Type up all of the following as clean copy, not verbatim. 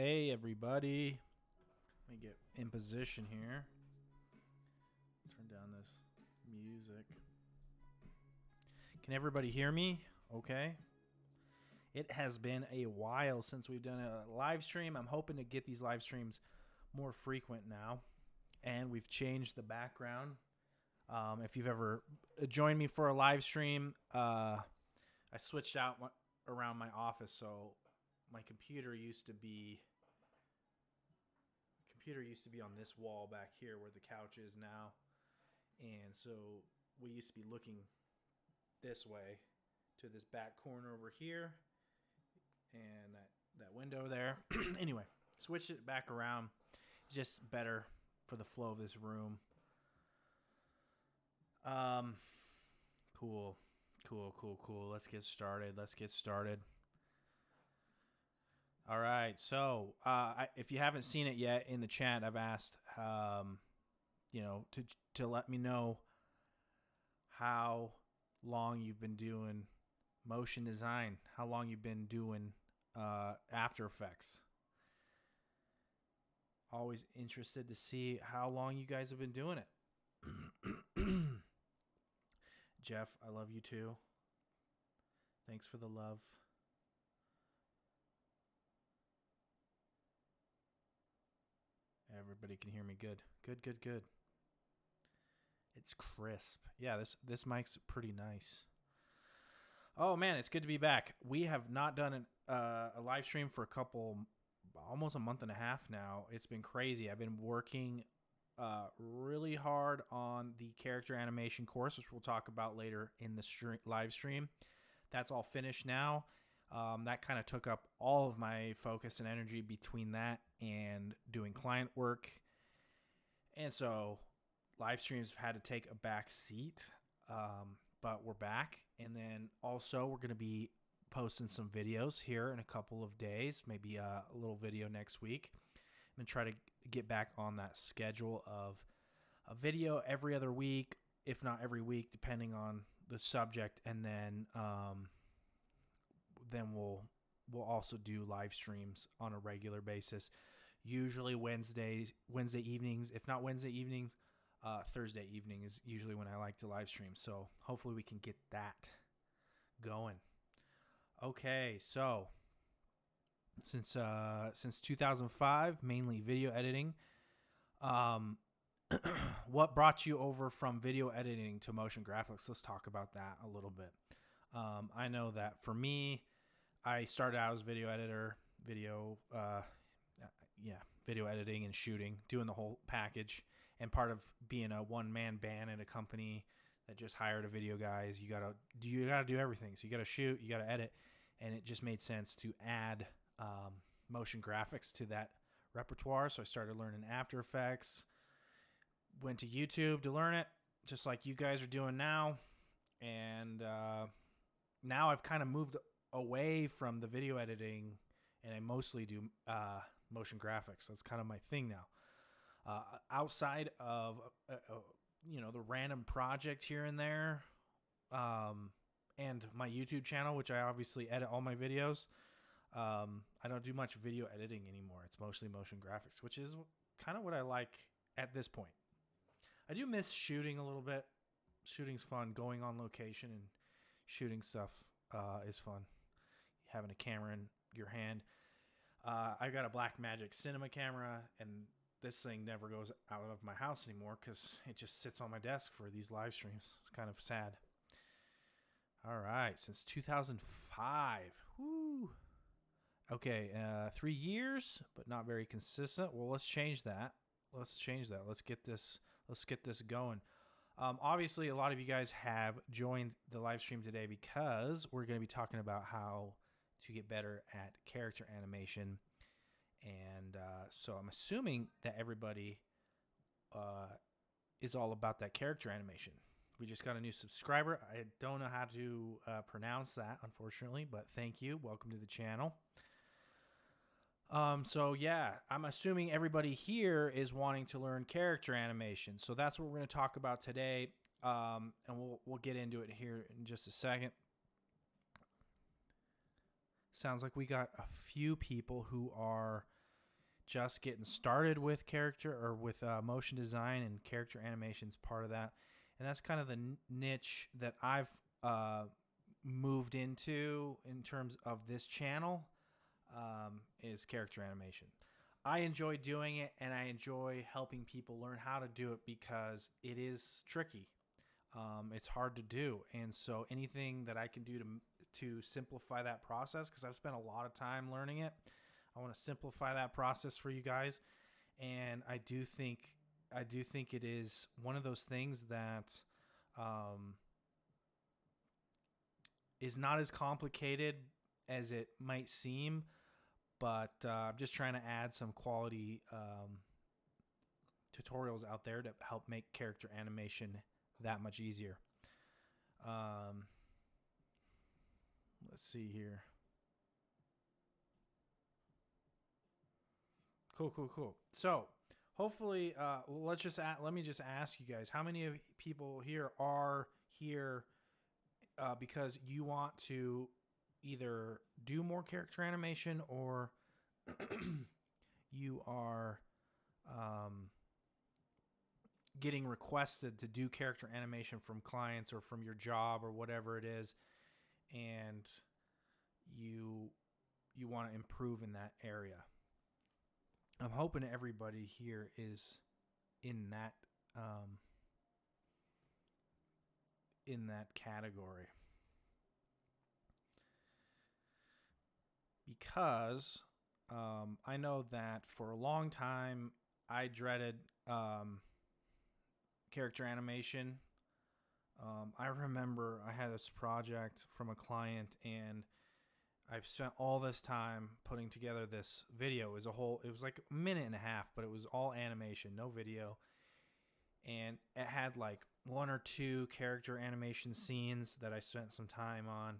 Hey everybody, let me get in position here. Turn down this music. Can everybody hear me? Okay. It has been a while since we've done a live stream. I'm hoping to get these live streams more frequent now. And we've changed the background. If you've ever joined me for a live stream, I switched out around my office. So my computer used to be on this wall back here where the couch is now. And so we used to be looking this way to this back corner over here and that window there. Anyway, switched it back around. Just better for the flow of this room. Cool. Let's get started. All right. So, if you haven't seen it yet in the chat, I've asked, to let me know how long you've been doing motion design, how long you've been doing After Effects. Always interested to see how long you guys have been doing it. Jeff, I love you too. Thanks for the love. Everybody can hear me good. Good. It's crisp. Yeah, this mic's pretty nice. Oh man, it's good to be back. We have not done a live stream for almost a month and a half now. It's been crazy. I've been working really hard on the character animation course, which we'll talk about later in the live stream. That's all finished now. That kind of took up all of my focus and energy between that and doing client work. And so live streams have had to take a back seat, but we're back. And then also we're going to be posting some videos here in a couple of days, maybe a little video next week. I'm going to try to get back on that schedule of a video every other week, if not every week, depending on the subject. And then we'll also do live streams on a regular basis, usually Wednesday evenings. If not Wednesday evenings, Thursday evening is usually when I like to live stream. So hopefully we can get that going. Okay, so since 2005, mainly video editing. What brought you over from video editing to motion graphics? Let's talk about that a little bit. I know that for me, I started out as a video editor, video editing and shooting, doing the whole package. And part of being a one-man band at a company that just hired a video guy is you gotta do everything. So you gotta shoot, you gotta edit, and it just made sense to add motion graphics to that repertoire. So I started learning After Effects. Went to YouTube to learn it, just like you guys are doing now. And now I've kind of moved away from the video editing, and I mostly do motion graphics. That's kind of my thing now. Outside of the random project here and there, and my YouTube channel, which I obviously edit all my videos, I don't do much video editing anymore. It's mostly motion graphics, which is kind of what I like at this point. I do miss shooting a little bit. Shooting's fun. Going on location and shooting stuff is fun. Having a camera in your hand. I got a Blackmagic Cinema camera, and this thing never goes out of my house anymore because it just sits on my desk for these live streams. It's kind of sad. All right, since 2005. Woo. Okay, 3 years, but not very consistent. Well, let's change that. Let's get this going. Obviously, a lot of you guys have joined the live stream today because we're going to be talking about how to get better at character animation. And so I'm assuming that everybody is all about that character animation. We just got a new subscriber. I don't know how to pronounce that, unfortunately, but thank you. Welcome to the channel. So yeah, I'm assuming everybody here is wanting to learn character animation. So that's what we're going to talk about today. And we'll get into it here in just a second. Sounds like we got a few people who are just getting started with character or with motion design, and character animation is part of that. And that's kind of the niche that I've moved into in terms of this channel, is character animation. I enjoy doing it, and I enjoy helping people learn how to do it because it is tricky. It's hard to do, and so anything that I can do to simplify that process, because I've spent a lot of time learning it, I want to simplify that process for you guys. And I do think it is one of those things that is not as complicated as it might seem, but I'm just trying to add some quality tutorials out there to help make character animation that much easier. Let's see here. Cool. So hopefully, let me just ask you guys, how many of people here are here because you want to either do more character animation, or you are getting requested to do character animation from clients or from your job or whatever it is, and you want to improve in that area? I'm hoping everybody here is in that category, because I know that for a long time I dreaded character animation. I remember I had this project from a client, and I've spent all this time putting together this video. It was like a minute and a half, but it was all animation, no video. And it had like 1 or 2 character animation scenes that I spent some time on.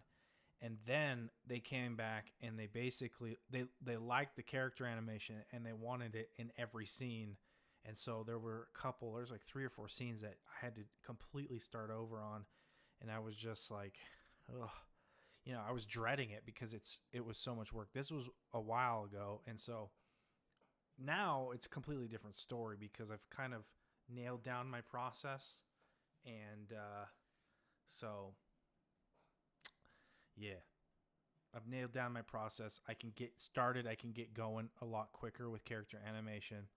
And then they came back, and they basically, they liked the character animation, and they wanted it in every scene. And so there's like 3 or 4 scenes that I had to completely start over on. And I was just like, ugh. I was dreading it because it was so much work. This was a while ago, and so now it's a completely different story because I've kind of nailed down my process, and so yeah, I've nailed down my process. I can get started. I can get going a lot quicker with character animation,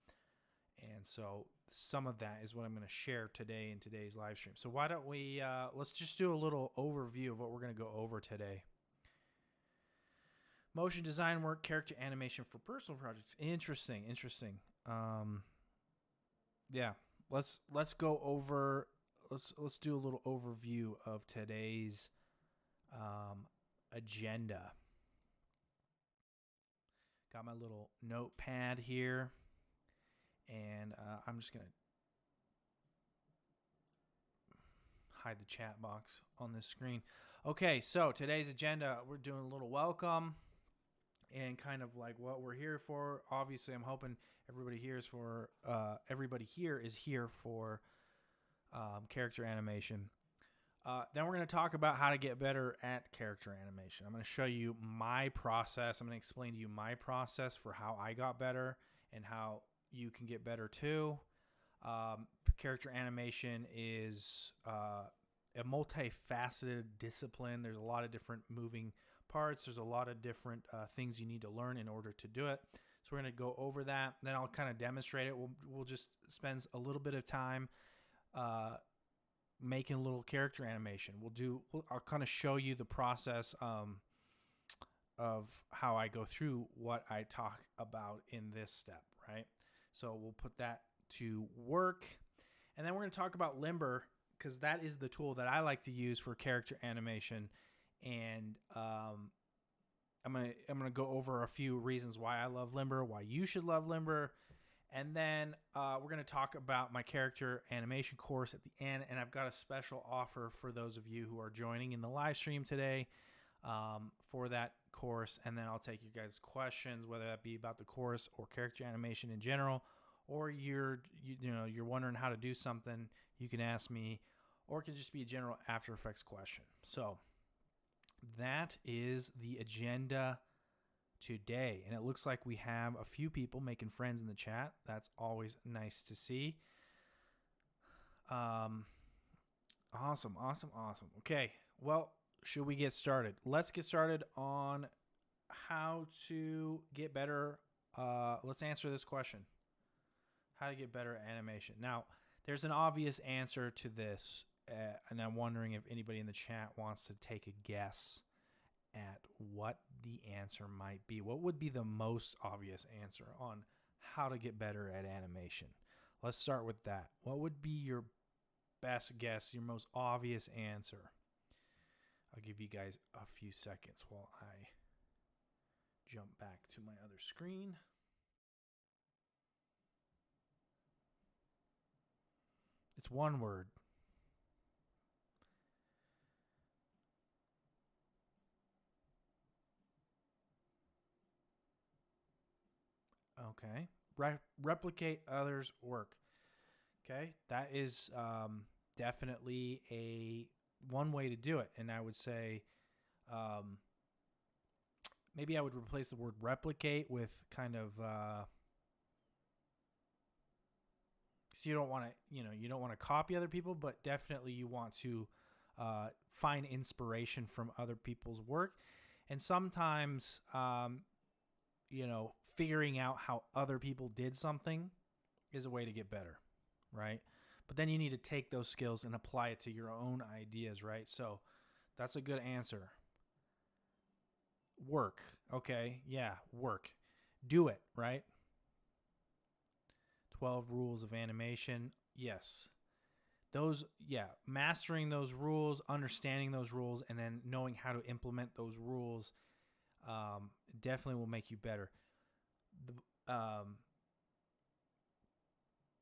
and so some of that is what I'm going to share today in today's live stream. So why don't we, let's just do a little overview of what we're going to go over today. Motion design work, character animation for personal projects. Interesting. Yeah, let's go over, let's do a little overview of today's agenda. Got my little notepad here. And I'm just going to hide the chat box on this screen. Okay, so today's agenda, we're doing a little welcome and kind of like what we're here for. Obviously, I'm hoping everybody here is here for character animation. Then we're going to talk about how to get better at character animation. I'm going to show you my process. I'm going to explain to you my process for how I got better and how you can get better too. Character animation is a multifaceted discipline. There's a lot of different moving parts. There's a lot of different things you need to learn in order to do it. So we're going to go over that. Then I'll kind of demonstrate it. We'll just spend a little bit of time making a little character animation. I'll kind of show you the process of how I go through what I talk about in this step, right? So we'll put that to work. And then we're going to talk about Limber, because that is the tool that I like to use for character animation. And I'm gonna go over a few reasons why I love Limber, why you should love Limber. And then we're going to talk about my character animation course at the end. And I've got a special offer for those of you who are joining in the live stream today for that course. And then I'll take you guys' questions, whether that be about the course or character animation in general, or you're wondering how to do something, you can ask me, or it can just be a general After Effects question. So that is the agenda today. And it looks like we have a few people making friends in the chat. That's always nice to see. Awesome. Okay, well, should we get started? Let's get started on how to get better. Let's answer this question. How to get better at animation. Now, there's an obvious answer to this, and I'm wondering if anybody in the chat wants to take a guess at what the answer might be. What would be the most obvious answer on how to get better at animation? Let's start with that. What would be your best guess, your most obvious answer? I'll give you guys a few seconds while I jump back to my other screen. It's one word. Okay. Replicate others' work. Okay. That is definitely one way to do it. And I would say maybe I would replace the word replicate with kind of so you don't want to copy other people, but definitely you want to find inspiration from other people's work. And sometimes figuring out how other people did something is a way to get better, right? But then you need to take those skills and apply it to your own ideas, right? So that's a good answer. Work. Okay. Yeah. Work. Do it, right? 12 rules of animation. Yes. Mastering those rules, understanding those rules, and then knowing how to implement those rules definitely will make you better.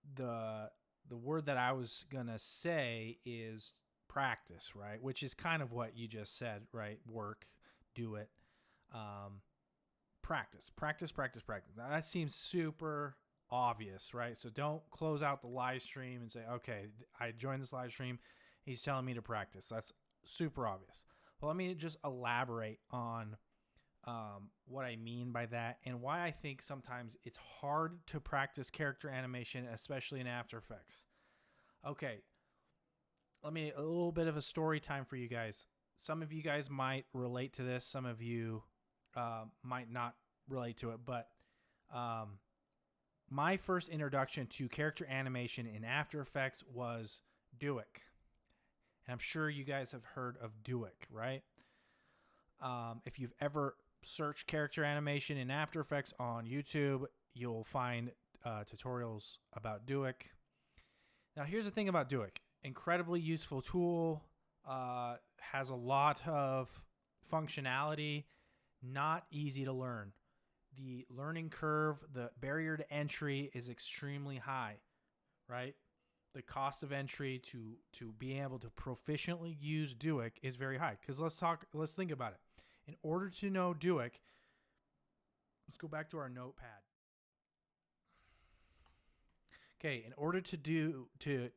The word that I was gonna say is practice, right? Which is kind of what you just said, right? Work, do it, practice. Now, that seems super obvious, right? So don't close out the live stream and say, okay, I joined this live stream, he's telling me to practice. That's super obvious. Well, let me just elaborate on what I mean by that and why I think sometimes it's hard to practice character animation, especially in After Effects. Okay, a little bit of a story time for you guys. Some of you guys might relate to this. Some of you might not relate to it, but my first introduction to character animation in After Effects was Duik. And I'm sure you guys have heard of Duik, right? If you've ever searched character animation in After Effects on YouTube, you'll find tutorials about Duik. Now, here's the thing about Duik. Incredibly useful tool, has a lot of functionality, not easy to learn. The learning curve, the barrier to entry is extremely high, right? The cost of entry to be able to proficiently use Duik is very high. Because let's think about it. In order to know Duik, let's go back to our notepad. Okay, in order to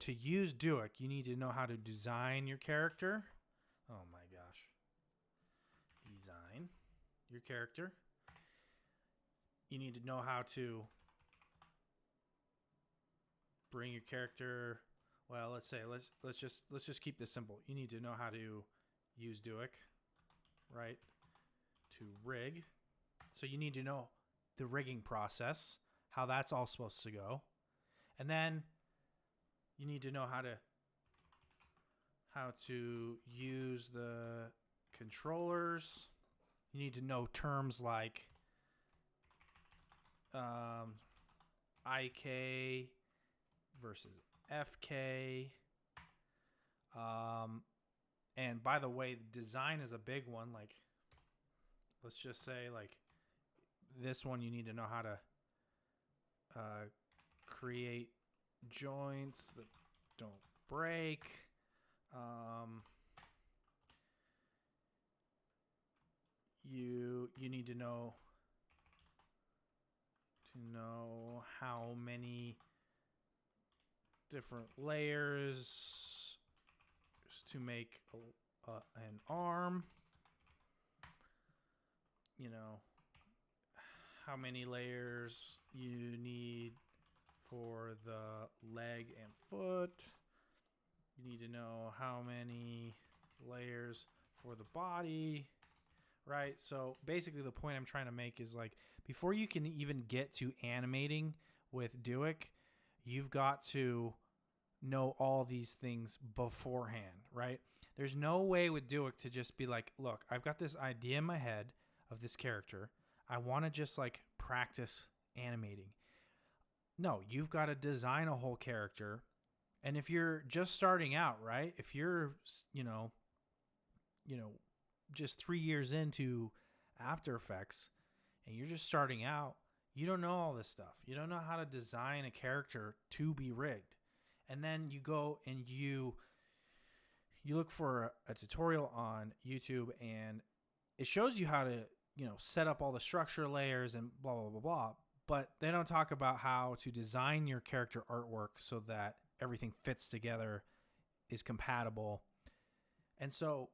use Duik, you need to know how to design your character. Oh my gosh. Design your character. You need to know how to bring your character. Well, let's just keep this simple. You need to know how to use Duik, right? To rig. So you need to know the rigging process, how that's all supposed to go. And then you need to know how to use the controllers. You need to know terms like IK versus FK. And by the way, design is a big one. Like, let's just say, like, this one, you need to know how to create joints that don't break. You need to know how many different layers to make an arm. how many layers you need for the leg and foot. You need to know how many layers for the body, right? So basically the point I'm trying to make is like before you can even get to animating with Duik, you've got to know all these things beforehand, right? There's no way with Duik to just be like, look, I've got this idea in my head of this character. I want to just like practice animating. No, you've got to design a whole character. And if you're just starting out, right? If you're, just 3 years into After Effects and you're just starting out, you don't know all this stuff. You don't know how to design a character to be rigged. And then you go and you look for a tutorial on YouTube and it shows you how to, set up all the structure layers and blah, blah, blah, blah. But they don't talk about how to design your character artwork so that everything fits together, is compatible. And so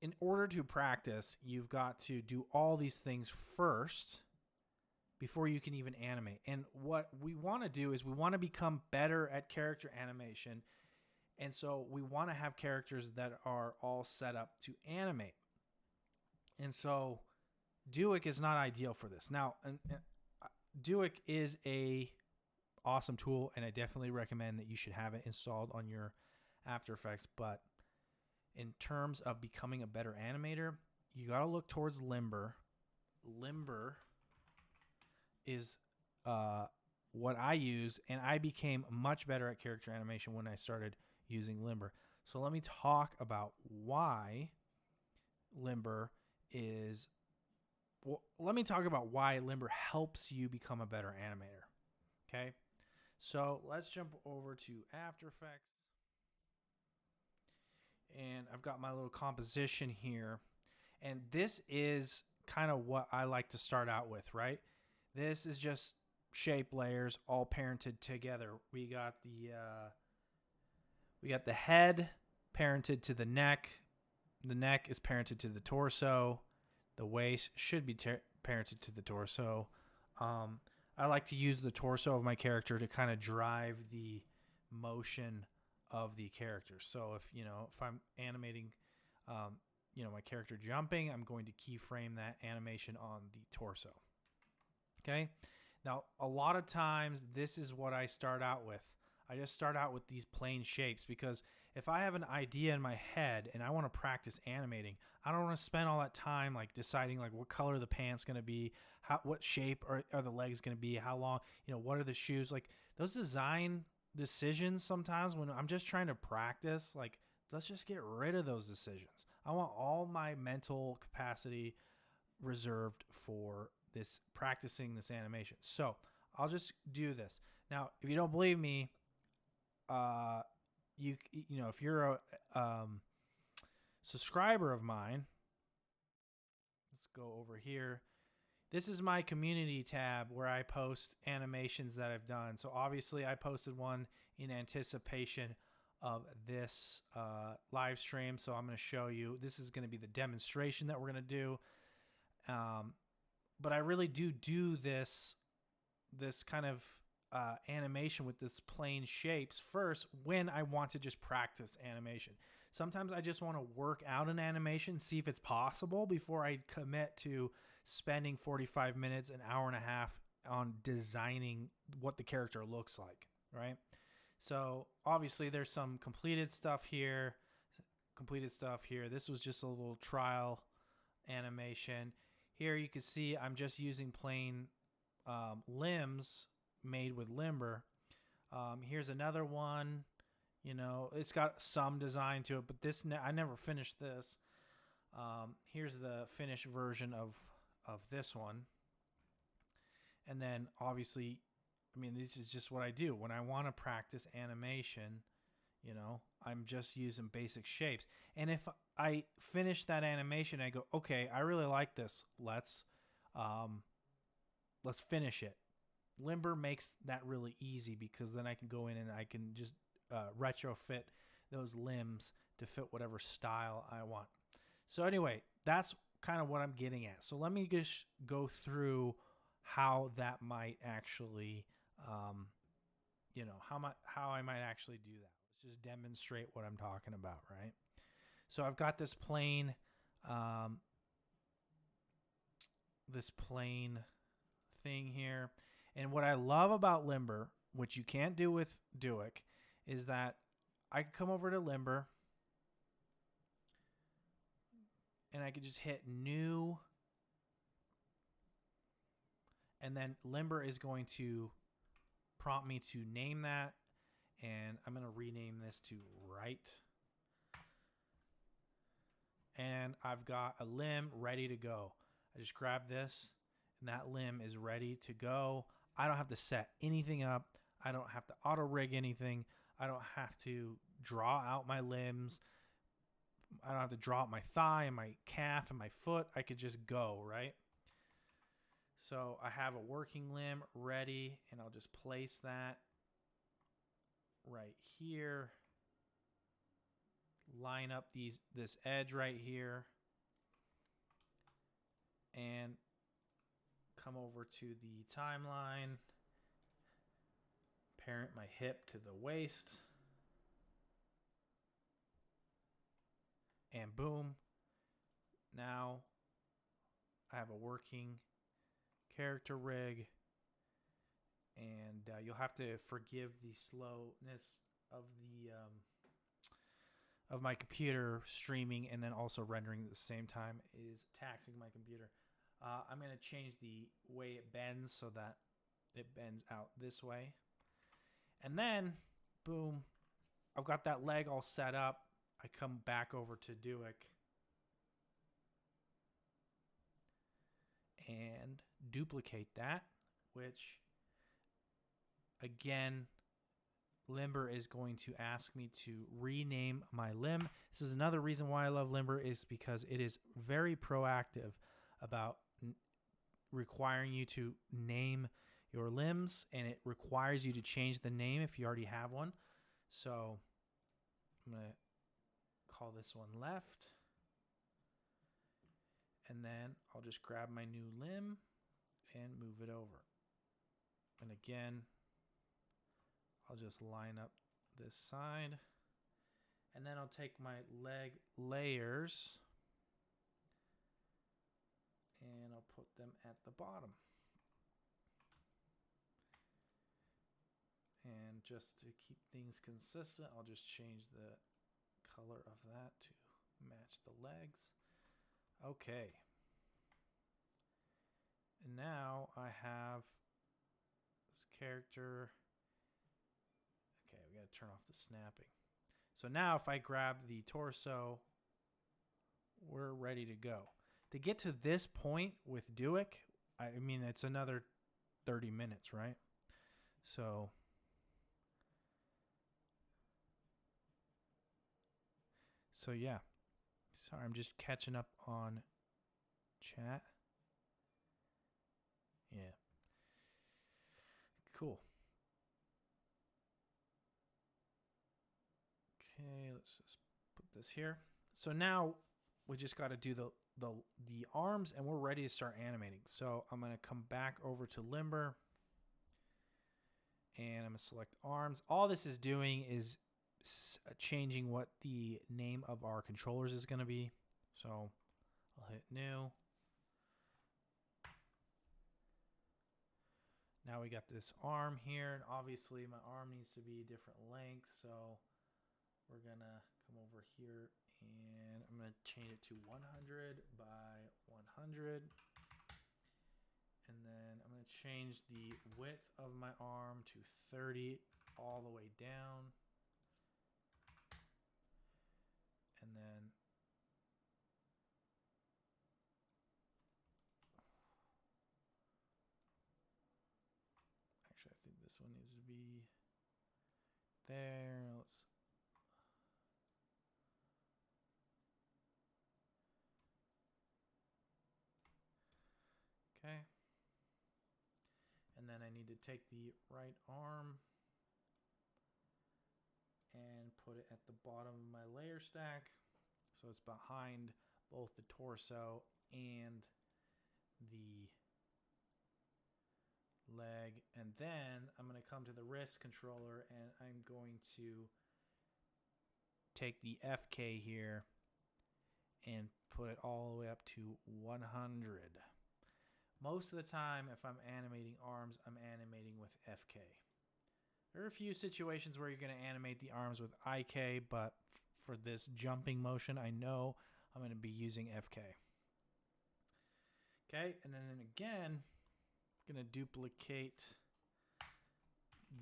in order to practice, you've got to do all these things first before you can even animate. And what we want to do is we want to become better at character animation. And so we want to have characters that are all set up to animate. And so Duik is not ideal for this. Now, Duik is a awesome tool, and I definitely recommend that you should have it installed on your After Effects. But in terms of becoming a better animator, you got to look towards Limber. Limber is what I use, and I became much better at character animation when I started using Limber. So let me talk about why Limber is... Well, let me talk about why Limber helps you become a better animator. Okay? So let's jump over to After Effects. And I've got my little composition here. And this is kind of what I like to start out with, right? This is just shape layers all parented together. We got the head parented to the neck. The neck is parented to the torso. The waist should be parented to the torso. I like to use the torso of my character to kind of drive the motion of the character. So if I'm animating, my character jumping, I'm going to keyframe that animation on the torso. Okay. Now, a lot of times this is what I start out with. I just start out with these plain shapes because if I have an idea in my head and I want to practice animating, I don't want to spend all that time like deciding like what color the pants going to be, what shape are the legs going to be, how long, what are the shoes, like those design decisions. Sometimes when I'm just trying to practice, like let's just get rid of those decisions. I want all my mental capacity reserved for this practicing this animation. So I'll just do this. Now, if you don't believe me, if you're a subscriber of mine, let's go over here. This is my community tab where I post animations that I've done. So obviously I posted one in anticipation of this live stream. So I'm going to show you, this is going to be the demonstration that we're going to do. But I really do this kind of animation with this plain shapes first when I want to just practice animation. Sometimes I just want to work out an animation, see if it's possible before I commit to spending 45 minutes, an hour and a half on designing what the character looks like, right? So obviously there's some completed stuff here. This was just a little trial animation. Here you can see I'm just using plain limbs made with Limber. Here's another one. It's got some design to it, but this I never finished this. Here's the finished version of this one. And then obviously, this is just what I do when I want to practice animation. I'm just using basic shapes. And if I finish that animation, I go, okay, I really like this. Let's finish it. Limber makes that really easy because then I can go in and I can just retrofit those limbs to fit whatever style I want. So anyway, that's kind of what I'm getting at. So let me just go through how that might actually, you know, how I might actually do that. Let's just demonstrate what I'm talking about, right? So I've got this plane, thing here. And what I love about Limber, which you can't do with Duik, is that I can come over to Limber and I could just hit new. And then Limber is going to prompt me to name that. And I'm going to rename this to right. And I've got a limb ready to go. I just grab this and that limb is ready to go. I don't have to set anything up. I don't have to auto rig anything. I don't have to draw out my limbs. I don't have to draw out my thigh and my calf and my foot. I could just go, right? So I have a working limb ready, and I'll just place that right here. Line up this edge right here. And come over to the timeline. Parent my hip to the waist. And boom. Now I have a working character rig. And you'll have to forgive the slowness of the of my computer streaming and then also rendering at the same time is taxing my computer. I'm going to change the way it bends so that it bends out this way. And then, boom, I've got that leg all set up. I come back over to Duik and duplicate that, which, again, Limber is going to ask me to rename my limb. This is another reason why I love Limber, is because it is very proactive about requiring you to name your limbs, and it requires you to change the name if you already have one. So I'm going to call this one left. And then I'll just grab my new limb and move it over. And again, I'll just line up this side. And then I'll take my leg layers and I'll put them at the bottom. And just to keep things consistent, I'll just change the color of that to match the legs. Okay. And now I have this character. Okay, we got to turn off the snapping. So now if I grab the torso, we're ready to go. To get to this point with Duik, I mean, it's another 30 minutes, right? So yeah. Sorry, I'm just catching up on chat. Yeah. Cool. Okay, let's just put this here. So now we just got to do the arms and we're ready to start animating. So I'm going to come back over to Limber and I'm going to select arms. All this is doing is changing what the name of our controllers is going to be. So I'll hit new. Now we got this arm here, and obviously my arm needs to be a different length, so we're going to come over here and I'm going to change it to 100 by 100. And then I'm going to change the width of my arm to 30 all the way down. And then actually I think this one needs to be there. Okay. And then I need to take the right arm and put it at the bottom of my layer stack. So it's behind both the torso and the leg, and then I'm going to come to the wrist controller and I'm going to take the FK here and put it all the way up to 100. Most of the time, if I'm animating arms, I'm animating with FK. There are a few situations where you're going to animate the arms with IK, but for this jumping motion, I know I'm going to be using FK. Okay, and then again, I'm going to duplicate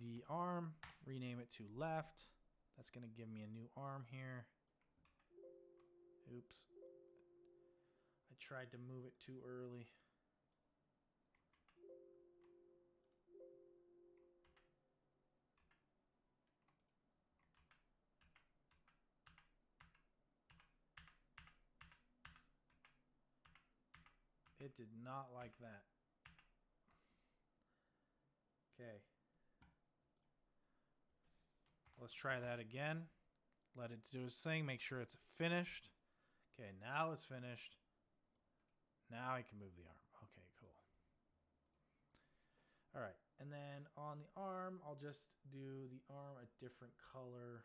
the arm, rename it to left. That's going to give me a new arm here. Oops. I tried to move it too early. It did not like that. Okay. Let's try that again. Let it do its thing. Make sure it's finished. Okay, now it's finished. Now I can move the arm. Okay, cool. All right, and then on the arm, I'll just do the arm a different color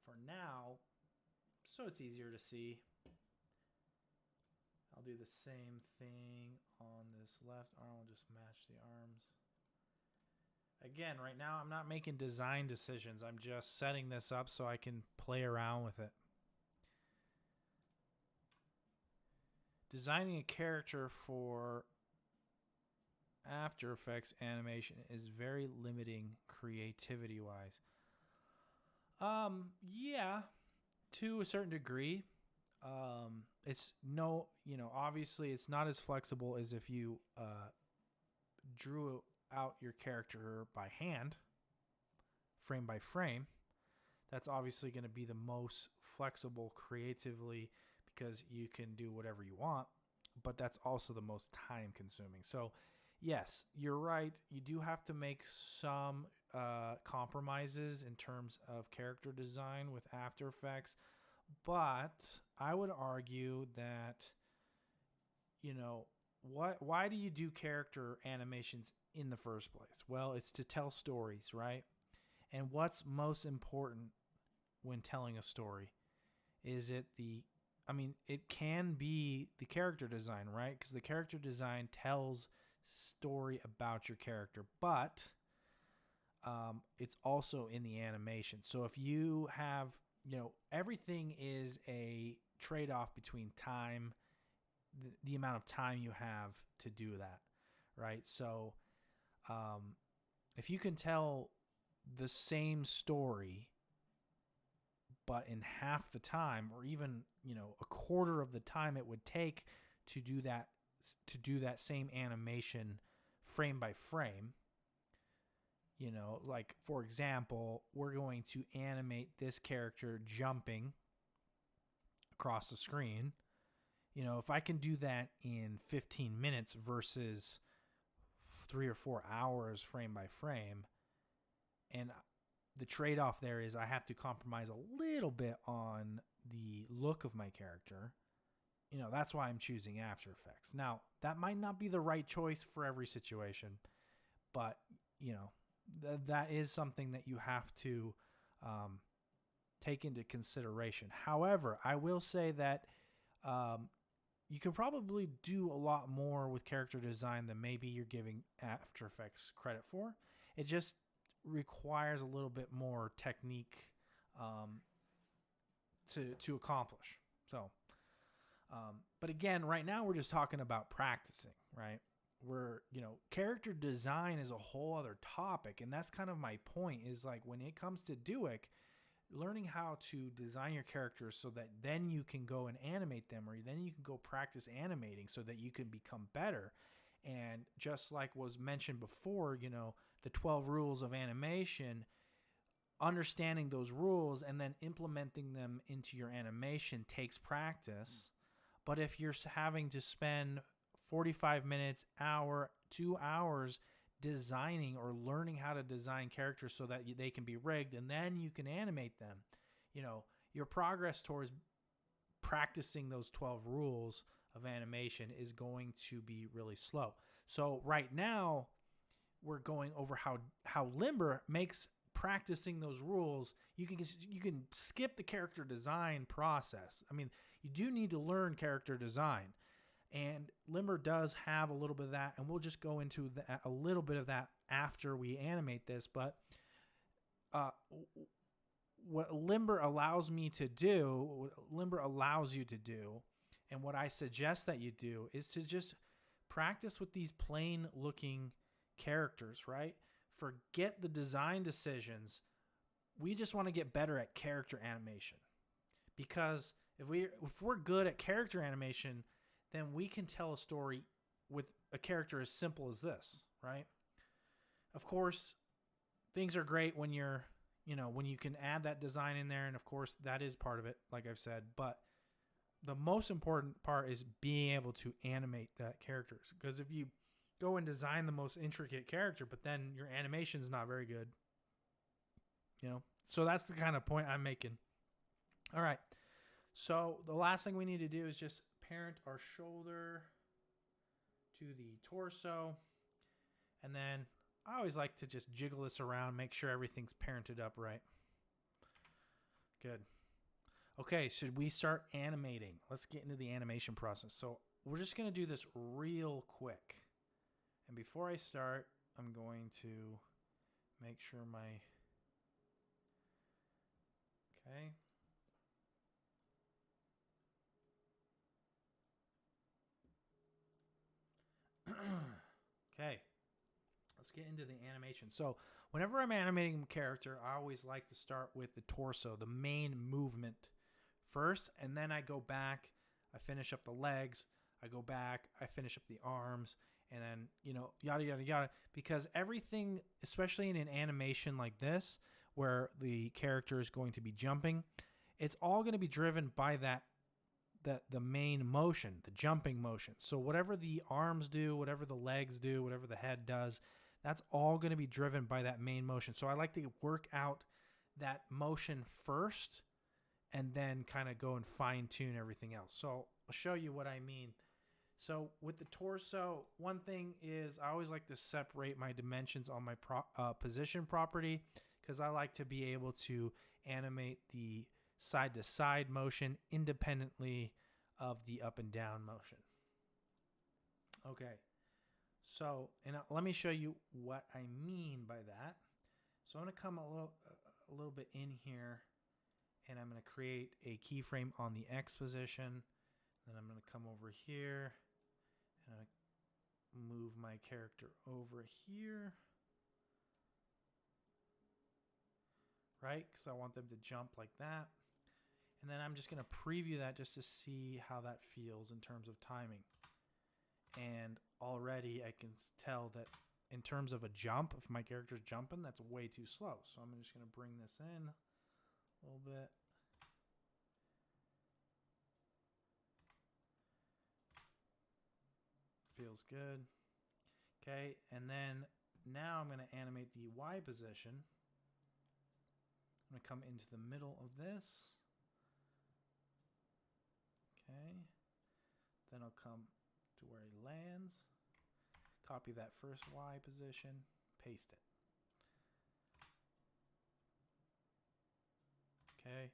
for now, so it's easier to see. I'll do the same thing on this left arm. I'll just match the arms. Again, right now I'm not making design decisions. I'm just setting this up so I can play around with it. Designing a character for After Effects animation is very limiting creativity-wise. Yeah, to a certain degree. It's obviously it's not as flexible as if you drew out your character by hand, frame by frame. That's obviously going to be the most flexible creatively because you can do whatever you want, but that's also the most time consuming. So yes, you're right. You do have to make some compromises in terms of character design with After Effects, but I would argue that, why do you do character animations in the first place? Well, it's to tell stories, right? And what's most important when telling a story? It can be the character design, right? Because the character design tells story about your character, but it's also in the animation. So if you have, everything is a trade-off between time, the amount of time you have to do that, right? So if you can tell the same story but in half the time, or even a quarter of the time it would take to do that same animation frame by frame, like for example, we're going to animate this character jumping across the screen. If I can do that in 15 minutes versus 3 or 4 hours frame by frame, and the trade-off there is I have to compromise a little bit on the look of my character, that's why I'm choosing After Effects. Now, that might not be the right choice for every situation, but, that is something that you have to take into consideration. However, I will say that you can probably do a lot more with character design than maybe you're giving After Effects credit for. It just requires a little bit more technique to accomplish. So, but again, right now we're just talking about practicing, right? Character design is a whole other topic, and that's kind of my point, is like when it comes to Duik, learning how to design your characters so that then you can go and animate them, or then you can go practice animating so that you can become better. And just like was mentioned before, the 12 rules of animation, understanding those rules and then implementing them into your animation takes practice. But if you're having to spend 45 minutes, hour, 2 hours designing or learning how to design characters so that they can be rigged and then you can animate them, your progress towards practicing those 12 rules of animation is going to be really slow. So right now we're going over how Limber makes practicing those rules. You can skip the character design process. I mean, you do need to learn character design, and Limber does have a little bit of that, and we'll just go into a little bit of that after we animate this. But what Limber allows me to do, what Limber allows you to do, and what I suggest that you do is to just practice with these plain looking characters, right? Forget the design decisions. We just want to get better at character animation. Because if we're good at character animation, then we can tell a story with a character as simple as this, right? Of course, things are great when when you can add that design in there, and of course that is part of it, like I've said, but the most important part is being able to animate that characters. Because if you go and design the most intricate character, but then your animation is not very good, so that's the kind of point I'm making. All right, so the last thing we need to do is just parent our shoulder to the torso, and then I always like to just jiggle this around, make sure everything's parented up right. Good. Okay, should we start animating? Let's get into the animation process. So we're just going to do this real quick. And before I start, I'm going to make sure my... Okay. Okay. Let's get into the animation. So whenever I'm animating a character, I always like to start with the torso, the main movement first, and then I go back, I finish up the legs, I go back, I finish up the arms, and then, yada, yada, yada. Because everything, especially in an animation like this, where the character is going to be jumping, it's all going to be driven by the main motion, the jumping motion. So whatever the arms do, whatever the legs do, whatever the head does, that's all going to be driven by that main motion. So I like to work out that motion first and then kind of go and fine tune everything else. So I'll show you what I mean. So with the torso, one thing is I always like to separate my dimensions on my position property, because I like to be able to animate the side to side motion independently of the up and down motion. Okay. So, and let me show you what I mean by that. So I'm going to come a little bit in here, and I'm going to create a keyframe on the X position. Then I'm going to come over here and move my character over here. Right? Because I want them to jump like that. And then I'm just going to preview that just to see how that feels in terms of timing. And already I can tell that in terms of a jump, if my character's jumping, that's way too slow. So I'm just going to bring this in a little bit. Feels good. Okay, and then now I'm going to animate the Y position. I'm going to come into the middle of this. Okay. Then I'll come to where he lands. Copy that first Y position. Paste it. Okay.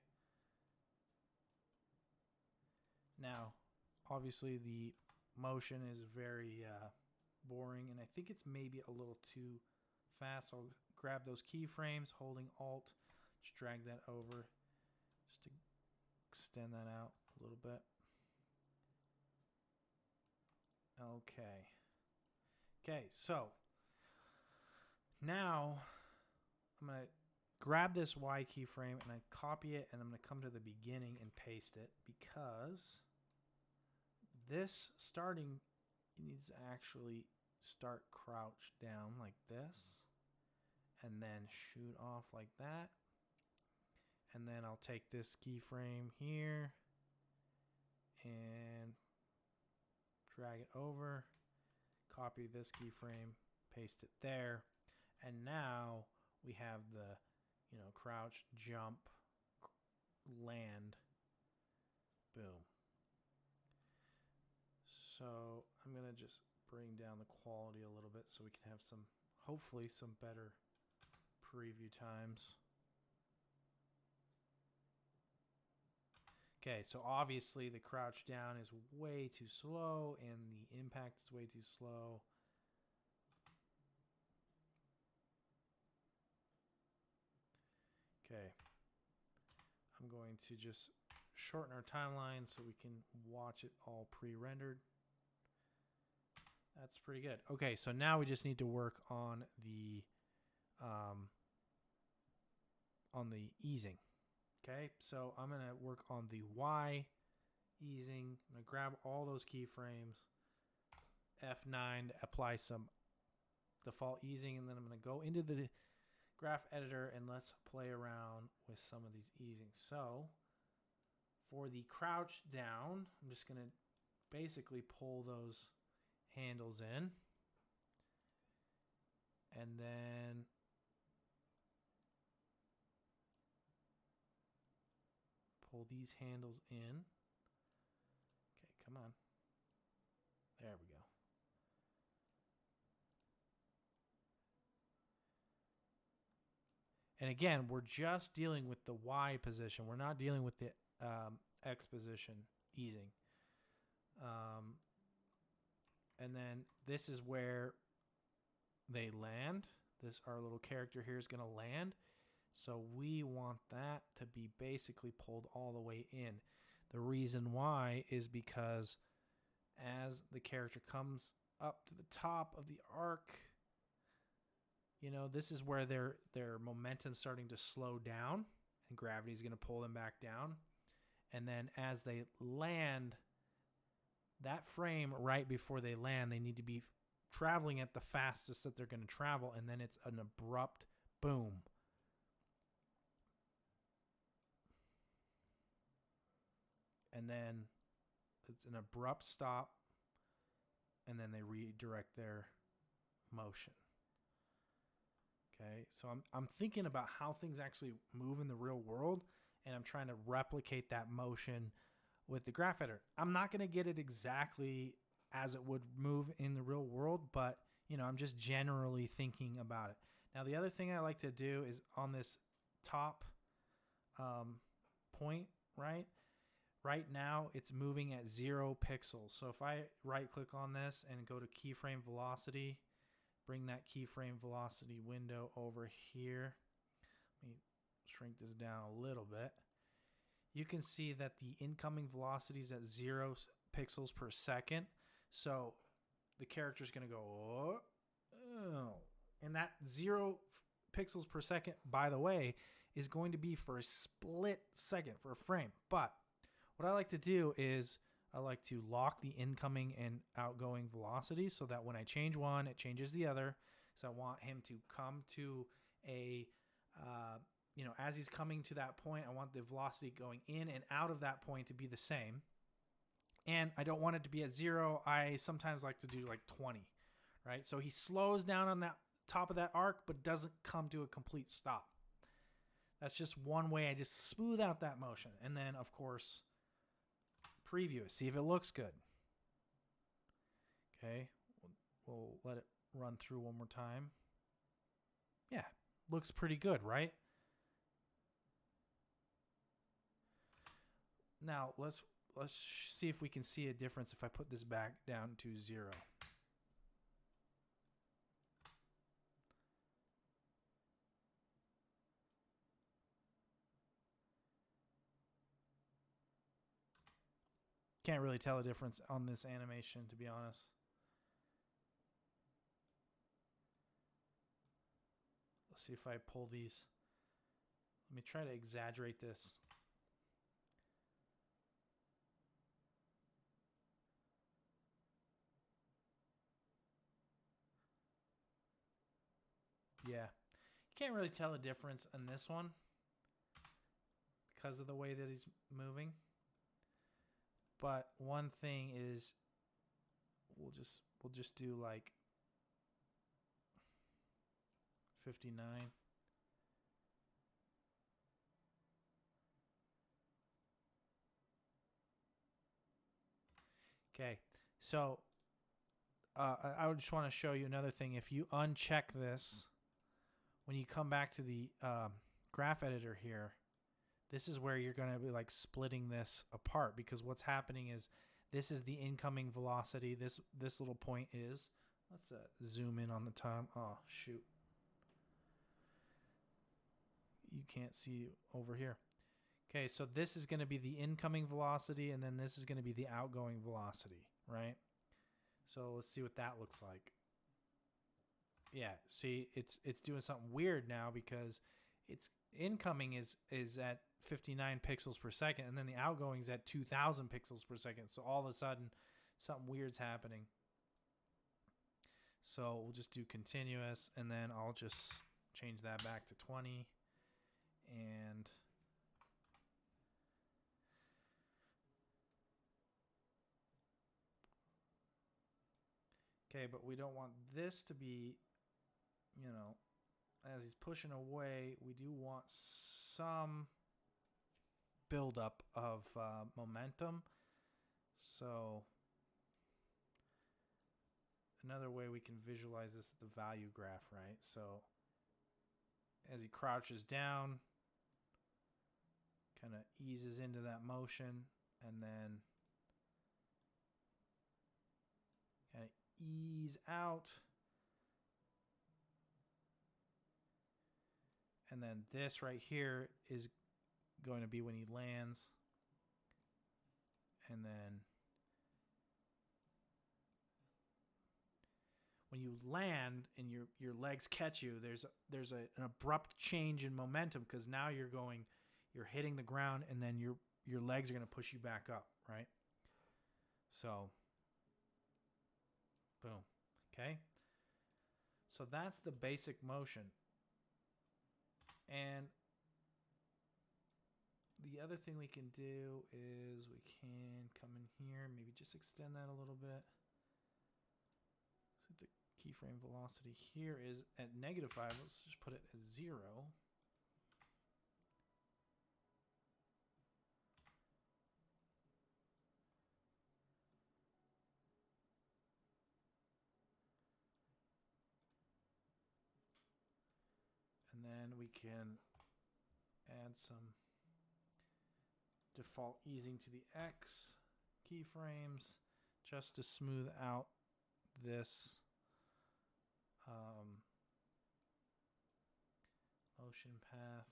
Now, obviously the motion is very boring, and I think it's maybe a little too fast. So I'll grab those keyframes, holding Alt, just drag that over, just to extend that out a little bit. Okay, so now I'm going to grab this Y keyframe and I copy it, and I'm going to come to the beginning and paste it, because this starting needs to actually start crouched down like this and then shoot off like that. And then I'll take this keyframe here and drag it over, copy this keyframe, paste it there, and now we have the crouch, jump, land, boom. So I'm gonna just bring down the quality a little bit so we can have some, hopefully some better preview times. Okay, so obviously the crouch down is way too slow and the impact is way too slow. Okay, I'm going to just shorten our timeline so we can watch it all pre-rendered. That's pretty good. Okay, so now we just need to work on the easing. Okay, so I'm gonna work on the Y easing. I'm gonna grab all those keyframes, F9 to apply some default easing, and then I'm gonna go into the graph editor and let's play around with some of these easings. So for the crouch down, I'm just gonna basically pull those handles in, and then pull these handles in. Okay, come on. There we go. And again, we're just dealing with the Y position. We're not dealing with the X position easing. And then this is where they land. Our little character here is going to land. So we want that to be basically pulled all the way in. The reason why is because as the character comes up to the top of the arc, you know, this is where their momentum's starting to slow down and gravity is going to pull them back down. And then as they land, that frame right before they land, they need to be traveling at the fastest that they're going to travel, and then it's an abrupt boom. And then it's an abrupt stop, and then they redirect their motion. Okay, so I'm thinking about how things actually move in the real world, and I'm trying to replicate that motion with the graph editor. I'm not going to get it exactly as it would move in the real world, but you know, I'm just generally thinking about it. Now, the other thing I like to do is on this top point, right? Right now, it's moving at 0 pixels. So if I right-click on this and go to Keyframe Velocity, bring that Keyframe Velocity window over here. Let me shrink this down a little bit. You can see that the incoming velocity is at 0 pixels per second. So the character is going to go, oh. And that 0 pixels per second, by the way, is going to be for a split second, for a frame. But what I like to do is I like to lock the incoming and outgoing velocity so that when I change one, it changes the other. So I want him to come to a, you know, as he's coming to that point, I want the velocity going in and out of that point to be the same. And I don't want it to be at 0. I sometimes like to do like 20, right? So he slows down on that top of that arc, but doesn't come to a complete stop. That's just one way I just smooth out that motion. And then, of course, preview it, see if it looks good. Okay, we'll let it run through one more time. Yeah, looks pretty good, right? Now let's see if we can see a difference if I put this back down to 0. Can't really tell a difference on this animation, to be honest. Let's see if I pull these. Let me try to exaggerate this. Yeah. You can't really tell a difference in this one because of the way that he's moving. But one thing is we'll just do like 59. Okay. So I just want to show you another thing. If you uncheck this, when you come back to the graph editor here, this is where you're going to be like splitting this apart, because what's happening is this is the incoming velocity. This little point is, let's zoom in on the time. Oh, shoot. You can't see over here. Okay, so this is going to be the incoming velocity, and then this is going to be the outgoing velocity, right? So let's see what that looks like. Yeah, see, it's doing something weird now, because its incoming is at 59 pixels per second, and then the outgoing is at 2,000 pixels per second. So all of a sudden, something weird's happening. So we'll just do continuous, and then I'll just change that back to 20, and okay, but we don't want this to be, you know, as he's pushing away, we do want some buildup of momentum. So another way we can visualize this is the value graph, right? So as he crouches down, kind of eases into that motion, and then kind of ease out. And then this right here is going to be when he lands. And then when you land and your legs catch you, there's an abrupt change in momentum, because now you're hitting the ground, and then your legs are going to push you back up, right? So boom. Okay. So that's the basic motion. And the other thing we can do is we can come in here, maybe just extend that a little bit. So the keyframe velocity here is at -5. Let's just put it at 0. And then we can add some default easing to the X keyframes just to smooth out this motion path.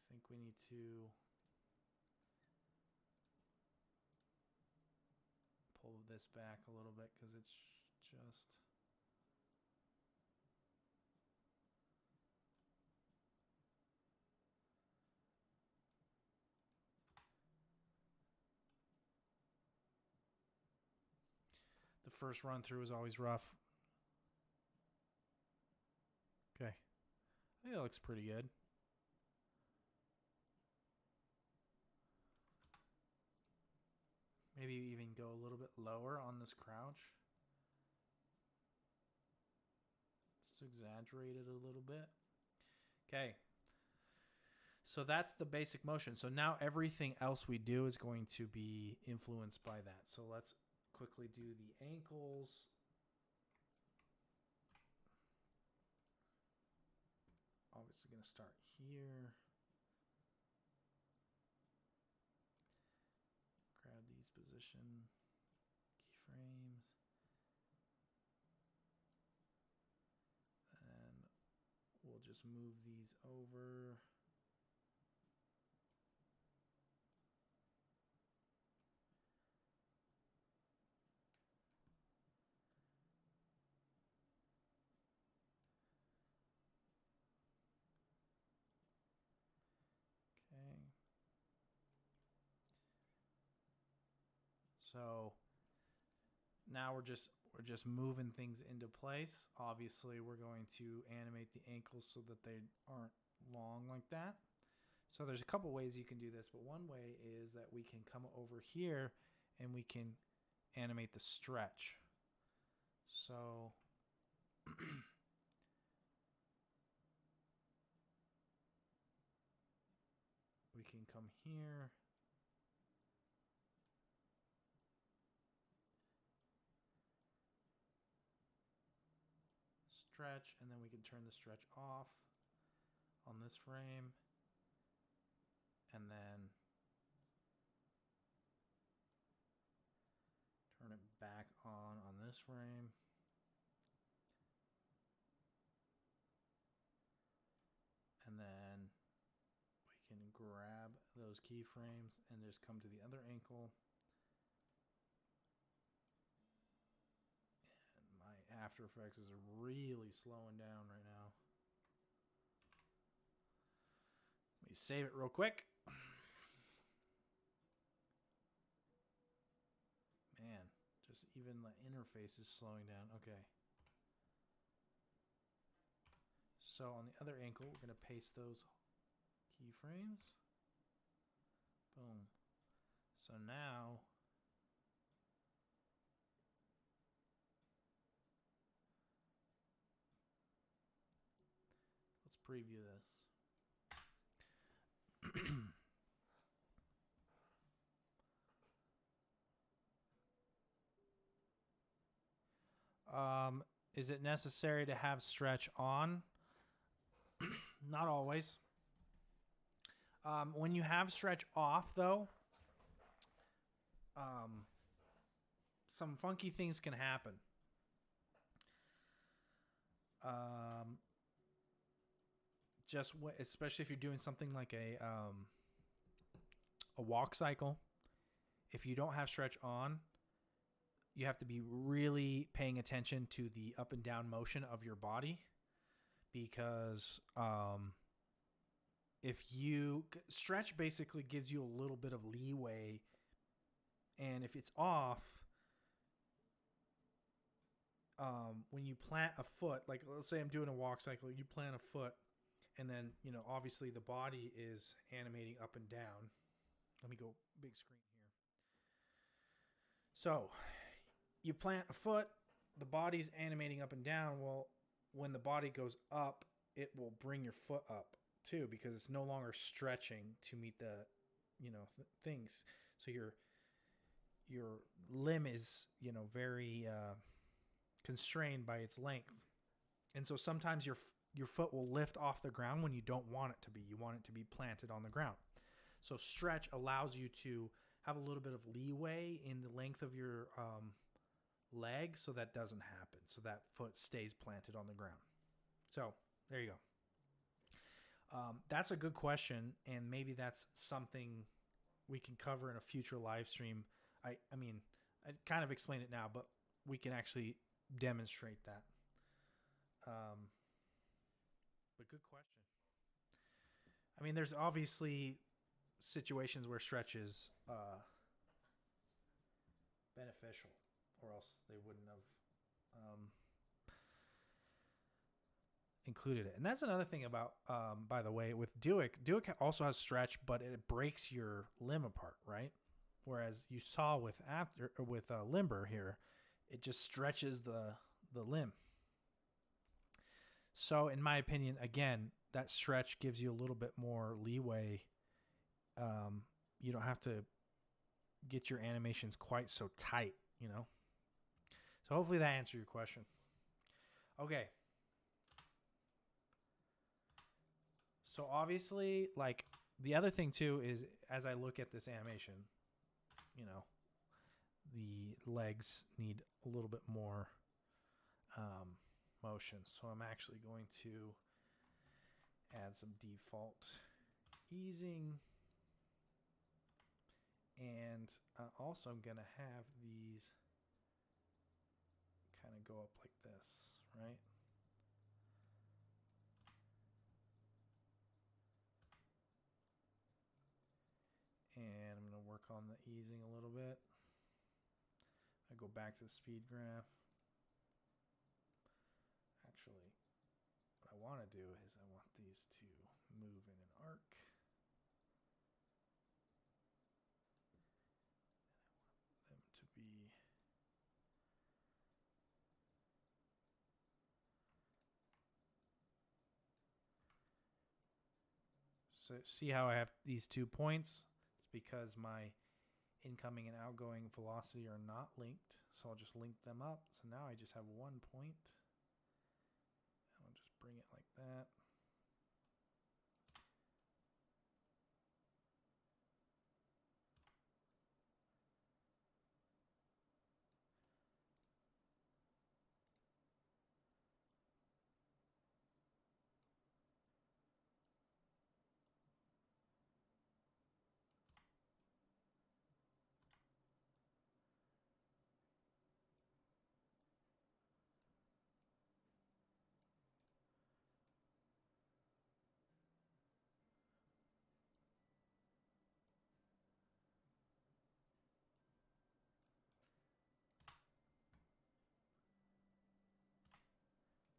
I think we need to pull this back a little bit, because it's just the first run through is always rough. Okay, I think that looks pretty good. Maybe even go a little bit lower on this crouch. Just exaggerate it a little bit. Okay. So that's the basic motion. So now everything else we do is going to be influenced by that. So let's quickly do the ankles. Obviously going to start here. Grab these position keyframes. And we'll just move these over. Okay. So now we're just moving things into place. Obviously, we're going to animate the ankles so that they aren't long like that. So there's a couple ways you can do this, but one way is that we can come over here and we can animate the stretch. So here. Stretch, and then we can turn the stretch off on this frame, and then turn it back on this frame. And then we can grab those keyframes and just come to the other ankle. And my After Effects is really slowing down right now. Let me save it real quick. Man, just even the interface is slowing down. Okay. So on the other ankle, we're going to paste those keyframes. Boom. So now let's preview this. Is it necessary to have stretch on? Not always. When you have stretch off, though, some funky things can happen. Especially if you're doing something like a walk cycle. If you don't have stretch on, you have to be really paying attention to the up and down motion of your body, because if you stretch basically gives you a little bit of leeway, and if it's off, when you plant a foot, like let's say I'm doing a walk cycle, you plant a foot, and then, you know, obviously the body is animating up and down. Let me go big screen here. So you plant a foot, the body's animating up and down. Well, when the body goes up, it will bring your foot up too, because it's no longer stretching to meet the, you know, things. So your limb is, you know, very constrained by its length. And so sometimes your foot will lift off the ground when you don't want it to be. You want it to be planted on the ground. So stretch allows you to have a little bit of leeway in the length of your leg, so that doesn't happen. So that foot stays planted on the ground. So there you go. That's a good question, and maybe that's something we can cover in a future live stream. I mean, I kind of explained it now, but we can actually demonstrate that. But good question. I mean, there's obviously situations where stretch is beneficial, or else they wouldn't have included it. And that's another thing about, by the way, with Duick also has stretch, but it breaks your limb apart, right? Whereas you saw with Limber here, it just stretches the limb. So in my opinion, again, that stretch gives you a little bit more leeway. You don't have to get your animations quite so tight, you know? So hopefully that answered your question. Okay. So obviously, like, the other thing too is, as I look at this animation, you know, the legs need a little bit more motion. So I'm actually going to add some default easing. And also I'm going to have these kind of go up like this, right? And I'm going to work on the easing a little bit. I go back to the speed graph. Actually, what I want to do is I want these to move in an arc. I want them to be so see how I have these 2 points? because my incoming and outgoing velocity are not linked. So I'll just link them up. So now I just have 1 point. I'll just bring it like that.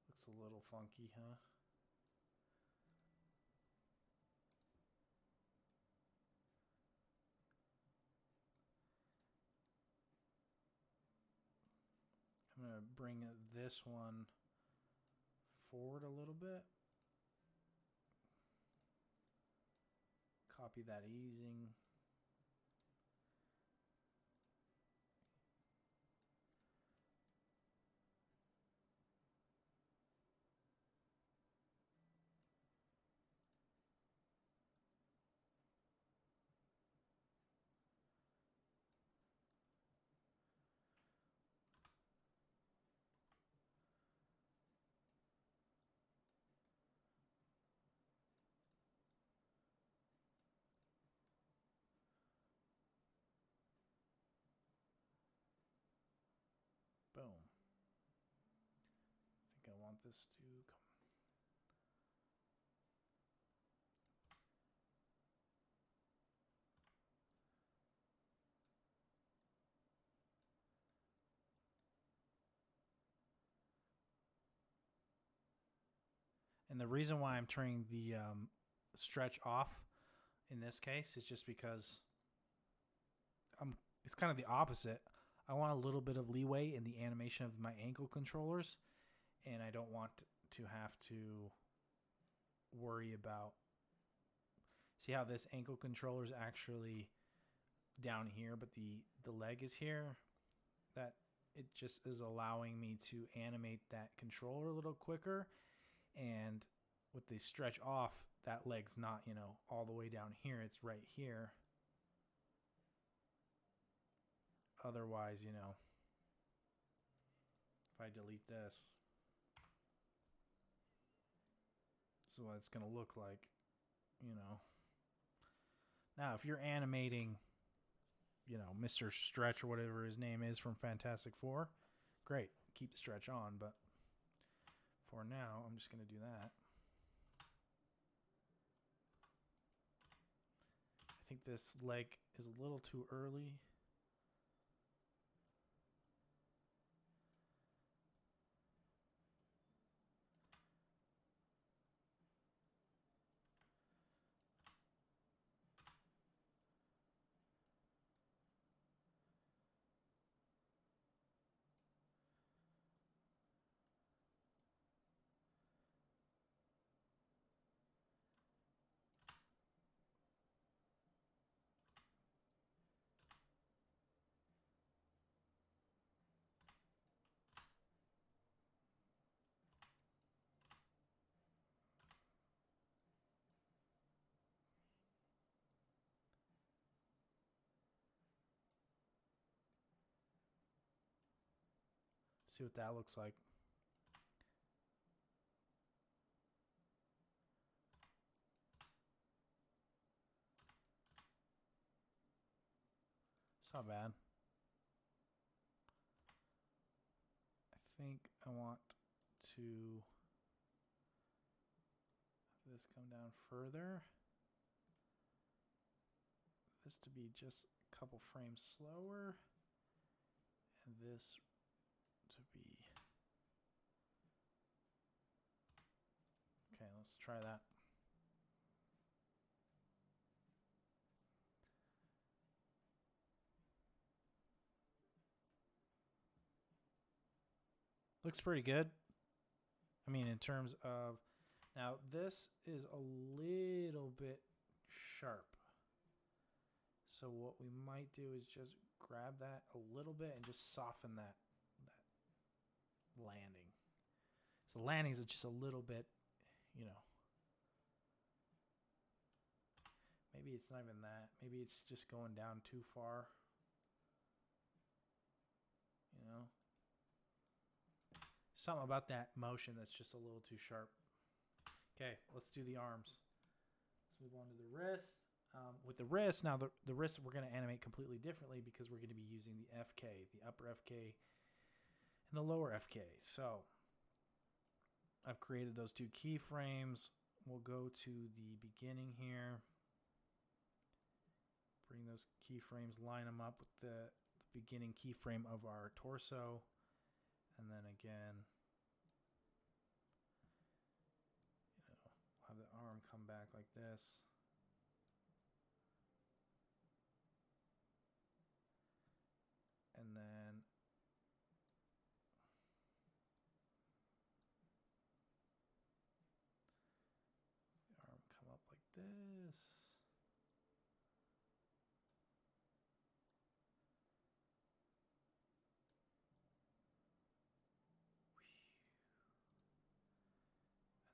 Looks a little funky, huh? I'm going to bring this one forward a little bit. Copy that easing. Boom. I think I want this to come. And the reason why I'm turning the stretch off in this case is just because it's kind of the opposite. I want a little bit of leeway in the animation of my ankle controllers, and I don't want to have to worry about. See how this ankle controller is actually down here, but the leg is here? That it just is allowing me to animate that controller a little quicker. And with the stretch off, that leg's not, you know, all the way down here. It's right here. Otherwise, you know, if I delete this, this is what it's going to look like, you know. Now, if you're animating, you know, Mr. Stretch or whatever his name is from Fantastic Four, great. Keep the stretch on, but for now, I'm just going to do that. I think this leg is a little too early. See what that looks like. It's not bad. I think I want to have this come down further. This to be just a couple frames slower. And this to be... Okay, let's try that. Looks pretty good. I mean, in terms of... Now, this is a little bit sharp. So what we might do is just grab that a little bit and just soften that landing. So the landings are just a little bit, you know. Maybe it's not even that. Maybe it's just going down too far. You know. Something about that motion that's just a little too sharp. Okay, let's do the arms. Let's move on to the wrist. With the wrist, now the wrist we're going to animate completely differently because we're going to be using the FK, the upper FK, and the lower FK. So I've created those two keyframes. We'll go to the beginning here. Bring those keyframes, line them up with the beginning keyframe of our torso. And then again, you know, have the arm come back like this. And then the arm come up like this.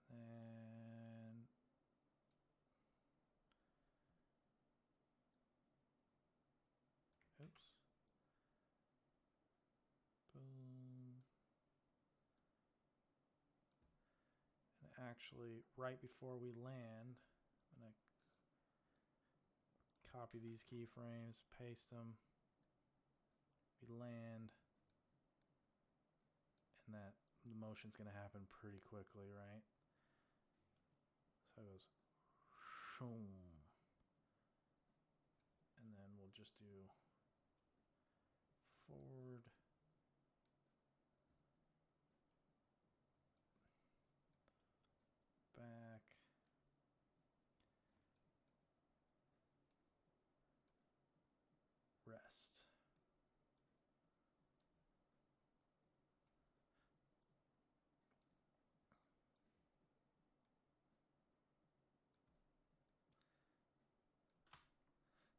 And oops. Boom. And actually, right before we land, I'm going to copy these keyframes, paste them. We land. And that the motion's going to happen pretty quickly, right? So it goes shoom. And then we'll just do forward. Back. Rest.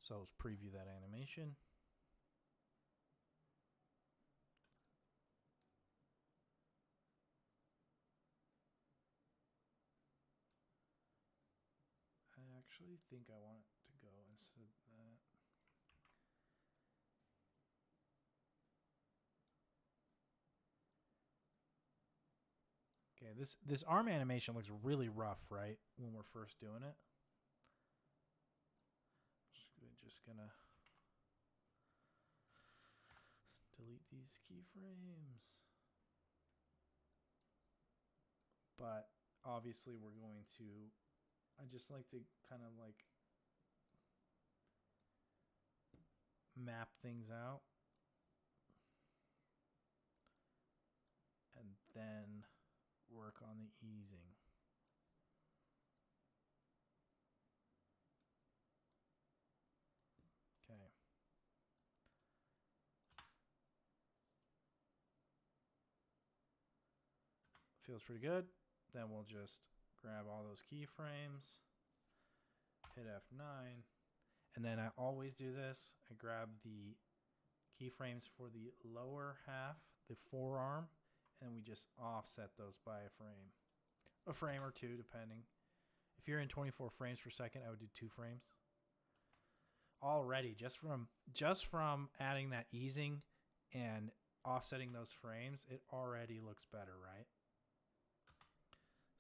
So let's preview that animation. I actually think I want it to go instead of that. Okay, this arm animation looks really rough, right? When we're first doing it. Just gonna delete these keyframes. But obviously we're going to, I just like to kind of like map things out. And then work on the easing. Okay. Feels pretty good. Then we'll just grab all those keyframes, hit F9, and then I always do this. I grab the keyframes for the lower half, the forearm, and we just offset those by a frame or two, depending. If you're in 24 frames per second, I would do 2 frames. Already, just from adding that easing and offsetting those frames, it already looks better, right?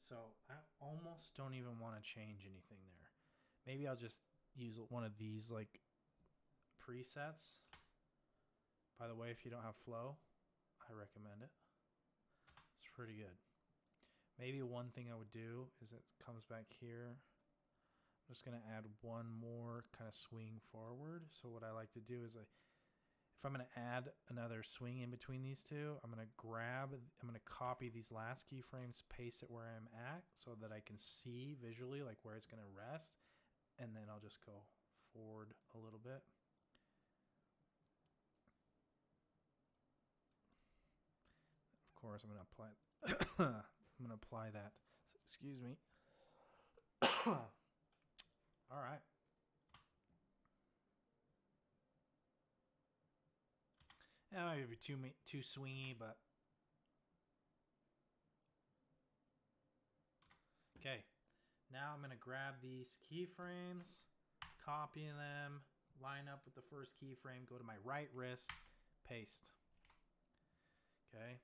So I almost don't even want to change anything there. Maybe I'll just use one of these like presets. By the way, if you don't have flow, I recommend it. It's pretty good. Maybe one thing I would do is it comes back here. I'm just going to add one more kind of swing forward. So what I like to do is if I'm going to add another swing in between these two, I'm going to copy these last keyframes, paste it where I'm at so that I can see visually like where it's going to rest. And then I'll just go forward a little bit. Of course, I'm going to apply that. Excuse me. All right. That might be too swingy, but okay. Now I'm gonna grab these keyframes, copy them, line up with the first keyframe, go to my right wrist, paste. Okay.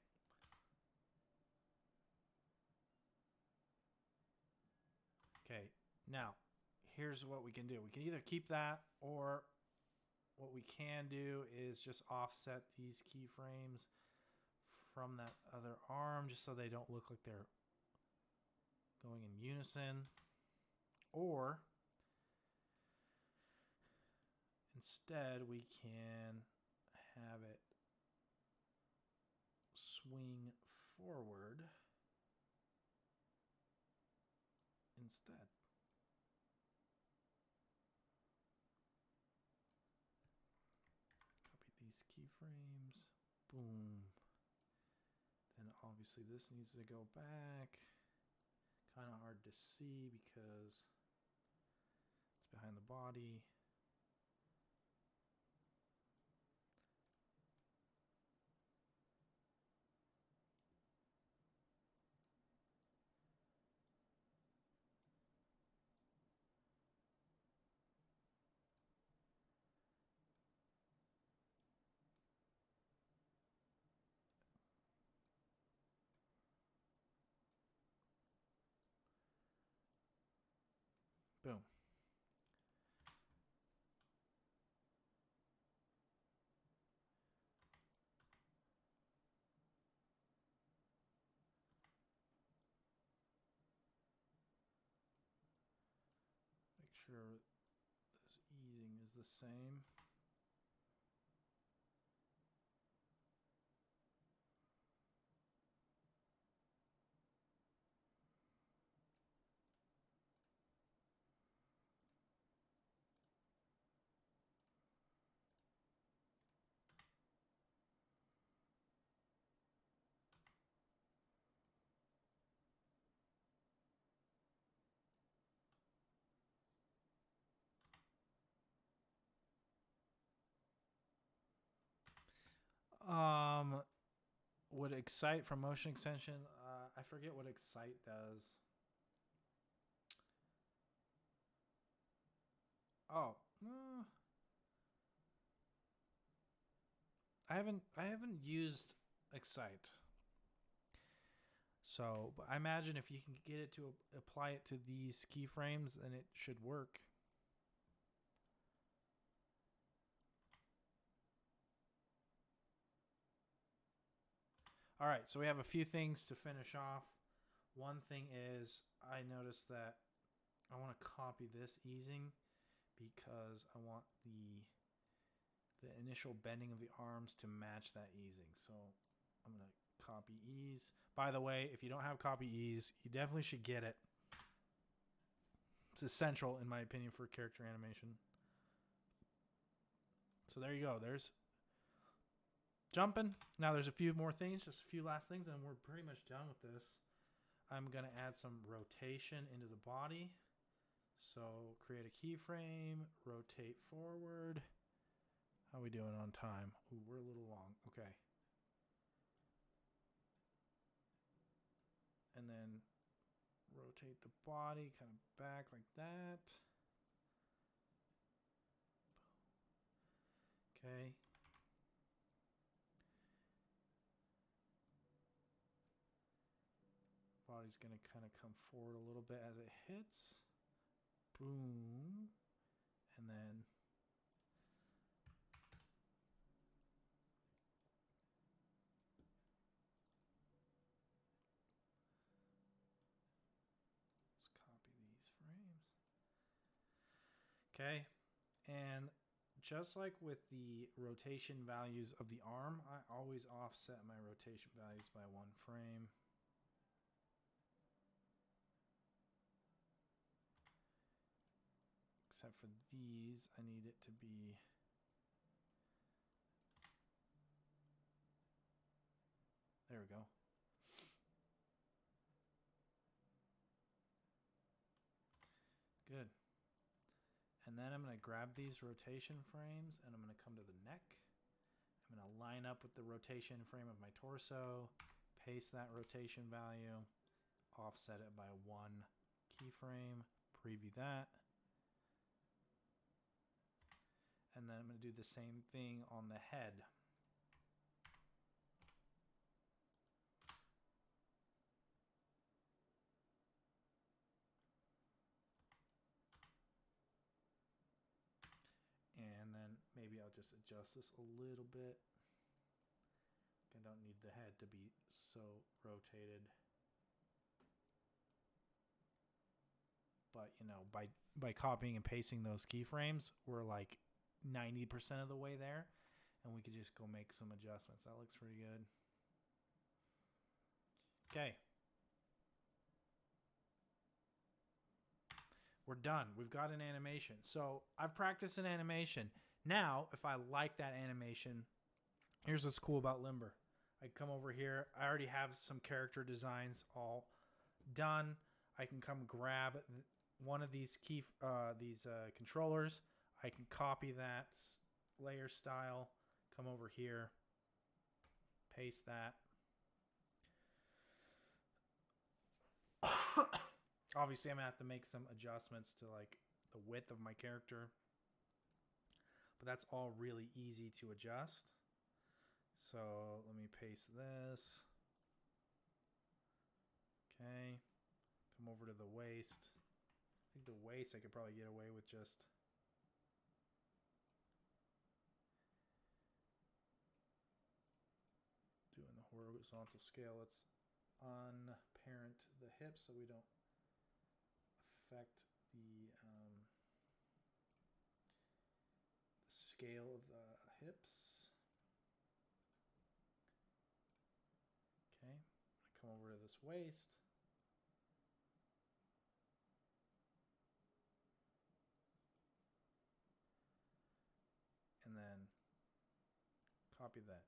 Okay. Now, here's what we can do. We can either keep that, or what we can do is just offset these keyframes from that other arm just so they don't look like they're going in unison. Or instead we can have it swing forward instead. Copy these keyframes. Boom. Then obviously this needs to go back. Kind of hard to see because it's behind the body. Boom. Make sure this easing is the same. Would Excite from motion extension? I forget what Excite does. Oh, I haven't used Excite. So, but I imagine if you can get it to apply it to these keyframes, then it should work. All right, so we have a few things to finish off. One thing is I noticed that I want to copy this easing because I want the initial bending of the arms to match that easing. So I'm going to copy ease. By the way, if you don't have copy ease, you definitely should get it. It's essential, in my opinion, for character animation. So there you go. There's jumping. Now there's a few more things, just a few last things, and we're pretty much done with this. I'm going to add some rotation into the body. So create a keyframe, rotate forward. How are we doing on time? Ooh, we're a little long. Okay. And then rotate the body kind of back like that. Okay. Body's going to kind of come forward a little bit as it hits. Boom. And then let's copy these frames. Okay. And just like with the rotation values of the arm, I always offset my rotation values by 1 frame. Except for these, I need it to be there we go. Good. And then I'm going to grab these rotation frames and I'm going to come to the neck. I'm I'm going to line up with the rotation frame of my torso, paste that rotation value, offset it by 1 keyframe, preview that. And then I'm going to do the same thing on the head. And then maybe I'll just adjust this a little bit. I don't need the head to be so rotated. But, you know, by copying and pasting those keyframes, we're like 90% of the way there. And we could just go make some adjustments. That looks pretty good. Okay. We're done. We've got an animation. So I've practiced an animation. Now, if I like that animation, here's what's cool about Limber. I come over here. I already have some character designs all done. I can come grab one of these controllers. I can copy that layer style. Come over here. Paste that. Obviously, I'm going to have to make some adjustments to like the width of my character. But that's all really easy to adjust. So let me paste this. Okay. Come over to the waist. I think the waist I could probably get away with just doing the horizontal scale. Let's unparent the hips so we don't affect the scale of the hips. Okay, I come over to this waist. And then copy that.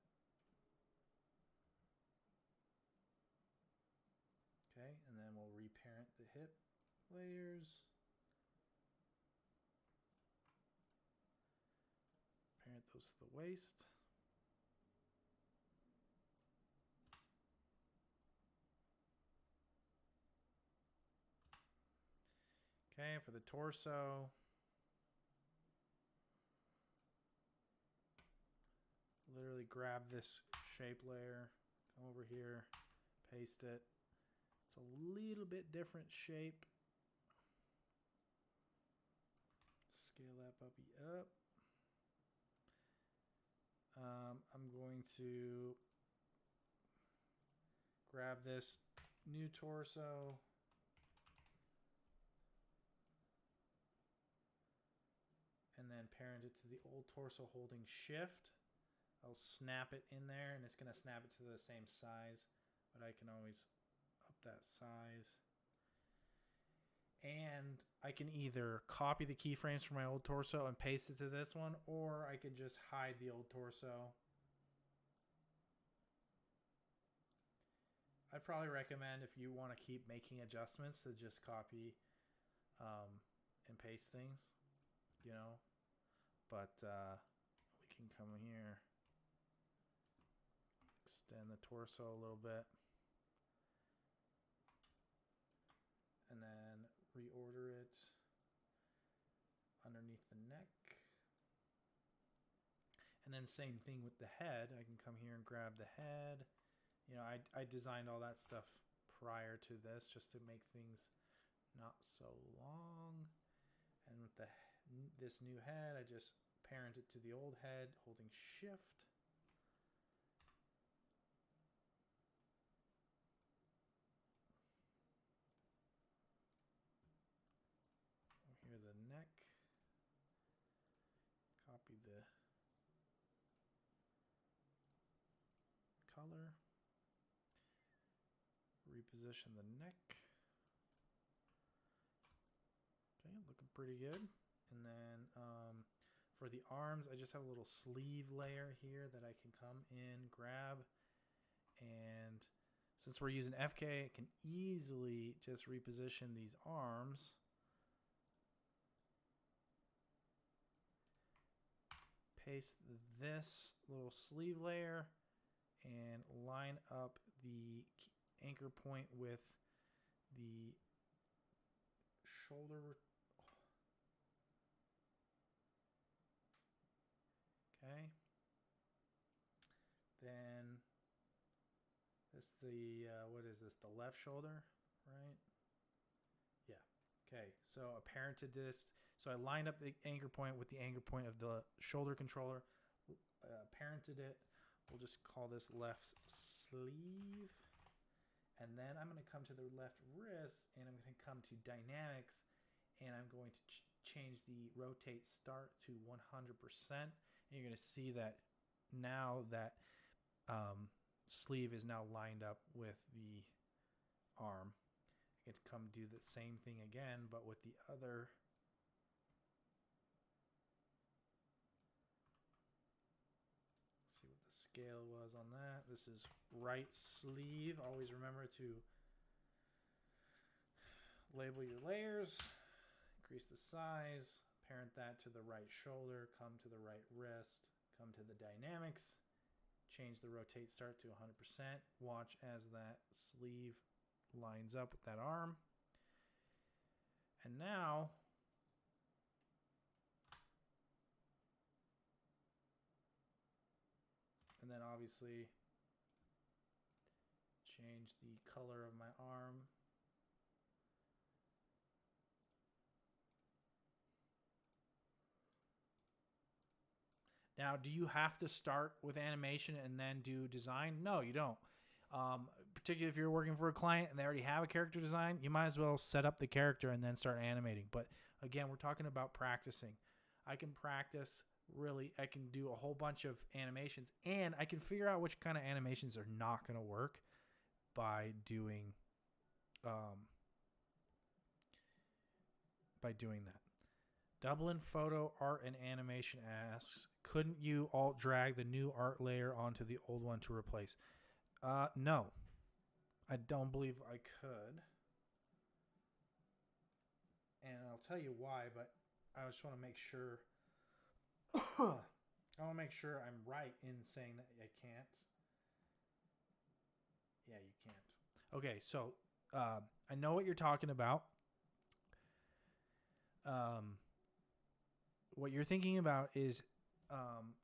Okay, and then we'll reparent the hip layers. Parent those to the waist. Okay, for the torso, literally grab this shape layer, come over here, paste it. It's a little bit different shape. Scale that puppy up. I'm going to grab this new torso. And then parent it to the old torso holding shift. I'll snap it in there and it's going to snap it to the same size, but I can always up that size. And I can either copy the keyframes from my old torso and paste it to this one, or I could just hide the old torso. I'd probably recommend, if you want to keep making adjustments, to just copy and paste things, you know. But we can come here, extend the torso a little bit, and then reorder it underneath the neck. And then same thing with the head. I can come here and grab the head. You know, I designed all that stuff prior to this just to make things not so long. And with this new head, I just parent it to the old head, holding shift. Here the neck. Copy the color. Reposition the neck. Okay, looking pretty good. And then for the arms, I just have a little sleeve layer here that I can come in, grab, and since we're using FK, I can easily just reposition these arms. paste this little sleeve layer and line up the anchor point with the shoulder. Okay. Then this what is this? The left shoulder, right? Yeah. Okay. So I parented this. So I lined up the anchor point with the anchor point of the shoulder controller. Parented it. We'll just call this left sleeve. And then I'm going to come to the left wrist, and I'm going to come to dynamics, and I'm going to change the rotate start to 100%. And you're going to see that now that sleeve is now lined up with the arm. I can come do the same thing again, but with the other. Let's see what the scale was on that. This is right sleeve. Always remember to label your layers, increase the size, parent that to the right shoulder, come to the right wrist, come to the dynamics, change the rotate start to 100%. Watch as that sleeve lines up with that arm. And now and then obviously change the color of my arm. Now, do you have to start with animation and then do design? No, you don't. Particularly if you're working for a client and they already have a character design, you might as well set up the character and then start animating. But again, we're talking about practicing. I can practice really. I can do a whole bunch of animations, and I can figure out which kind of animations are not going to work by doing that. Dublin Photo Art and Animation asks, couldn't you alt drag the new art layer onto the old one to replace? No, I don't believe I could. And I'll tell you why, but I just want to make sure. I want to make sure I'm right in saying that I can't. Yeah, you can't. Okay, so I know what you're talking about. What you're thinking about is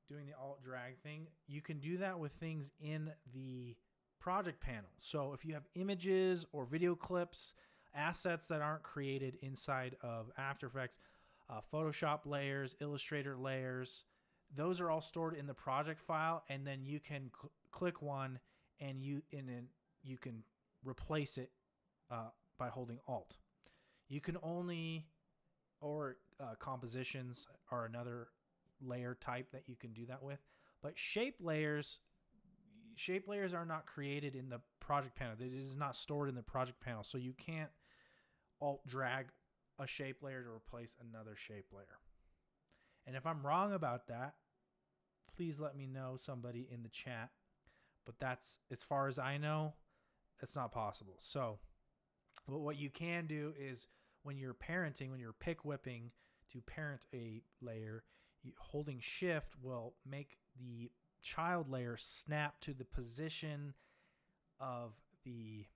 doing the alt drag thing. You can do that with things in the project panel. So if you have images or video clips, assets that aren't created inside of After Effects, Photoshop layers, Illustrator layers, those are all stored in the project file, and then you can click one and you can replace it by holding Alt. You can only, or compositions are another layer type that you can do that with. But shape layers are not created in the project panel. It is not stored in the project panel, so you can't alt drag a shape layer to replace another shape layer. And if I'm wrong about that, please let me know, somebody in the chat. But that's, as far as I know, it's not possible. So what you can do is when you're parenting, when you're pick whipping to parent a layer, holding shift will make the child layer snap to the position of the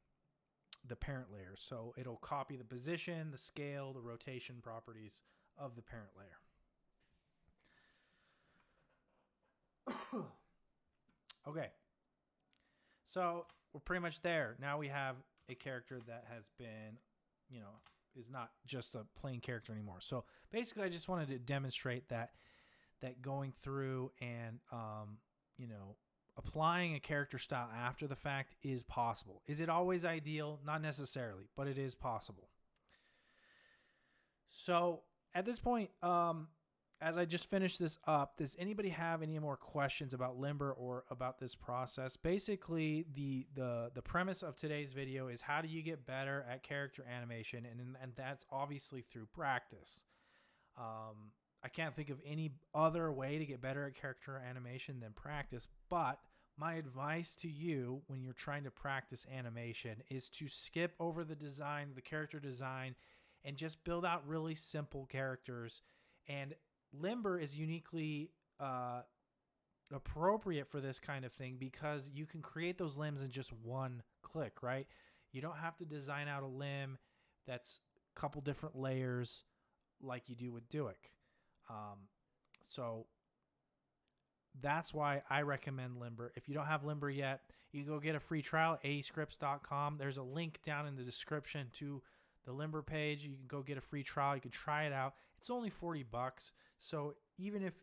parent layer. So it'll copy the position, the scale, the rotation properties of the parent layer. Okay. So we're pretty much there. Now we have a character that has been, is not just a plain character anymore. So basically I just wanted to demonstrate that going through and, applying a character style after the fact is possible. Is it always ideal? Not necessarily, but it is possible. So at this point, as I just finished this up, does anybody have any more questions about Limber or about this process? Basically, the premise of today's video is how do you get better at character animation, and that's obviously through practice. I can't think of any other way to get better at character animation than practice, but my advice to you when you're trying to practice animation is to skip over the design, the character design, and just build out really simple characters. And Limber is uniquely uh, appropriate for this kind of thing because you can create those limbs in just one click, right? You don't have to design out a limb that's a couple different layers like you do with Duik. So that's why I recommend Limber. If you don't have Limber yet, you can go get a free trial, ascripts.com. There's a link down in the description to the Limber page. You can go get a free trial. You can try it out. It's only $40. So even if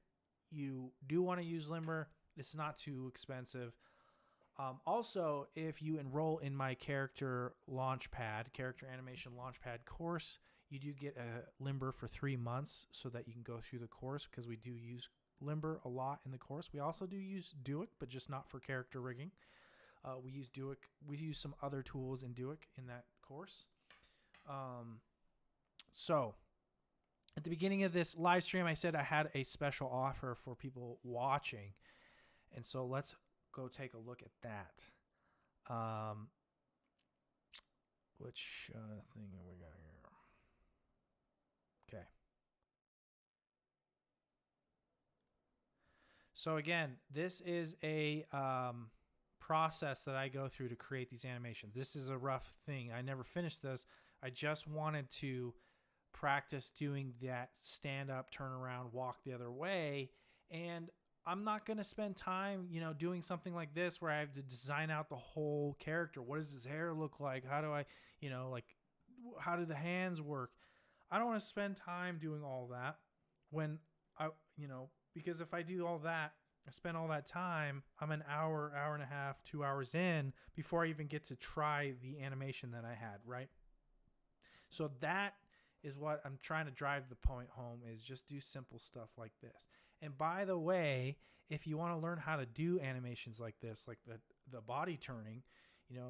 you do want to use Limber, it's not too expensive. Also, if you enroll in my character animation launchpad course, you do get a Limber for 3 months so that you can go through the course, because we do use Limber a lot in the course. We also do use Duik, but just not for character rigging. We use Duik. We use some other tools in Duik in that course. So at the beginning of this live stream, I said I had a special offer for people watching. And so let's go take a look at that. Which thing have we got here? Okay. So again, this is a process that I go through to create these animations. This is a rough thing. I never finished this. I just wanted to practice doing that stand up, turn around, walk the other way. And I'm not going to spend time, doing something like this where I have to design out the whole character. What does his hair look like? How do I, how do the hands work? I don't want to spend time doing all that when because if I do all that, I spend all that time, I'm an hour and a half, 2 hours in before I even get to try the animation that I had, right? So that is what I'm trying to drive the point home, is just do simple stuff like this. And by the way, if you want to learn how to do animations like this, like the body turning,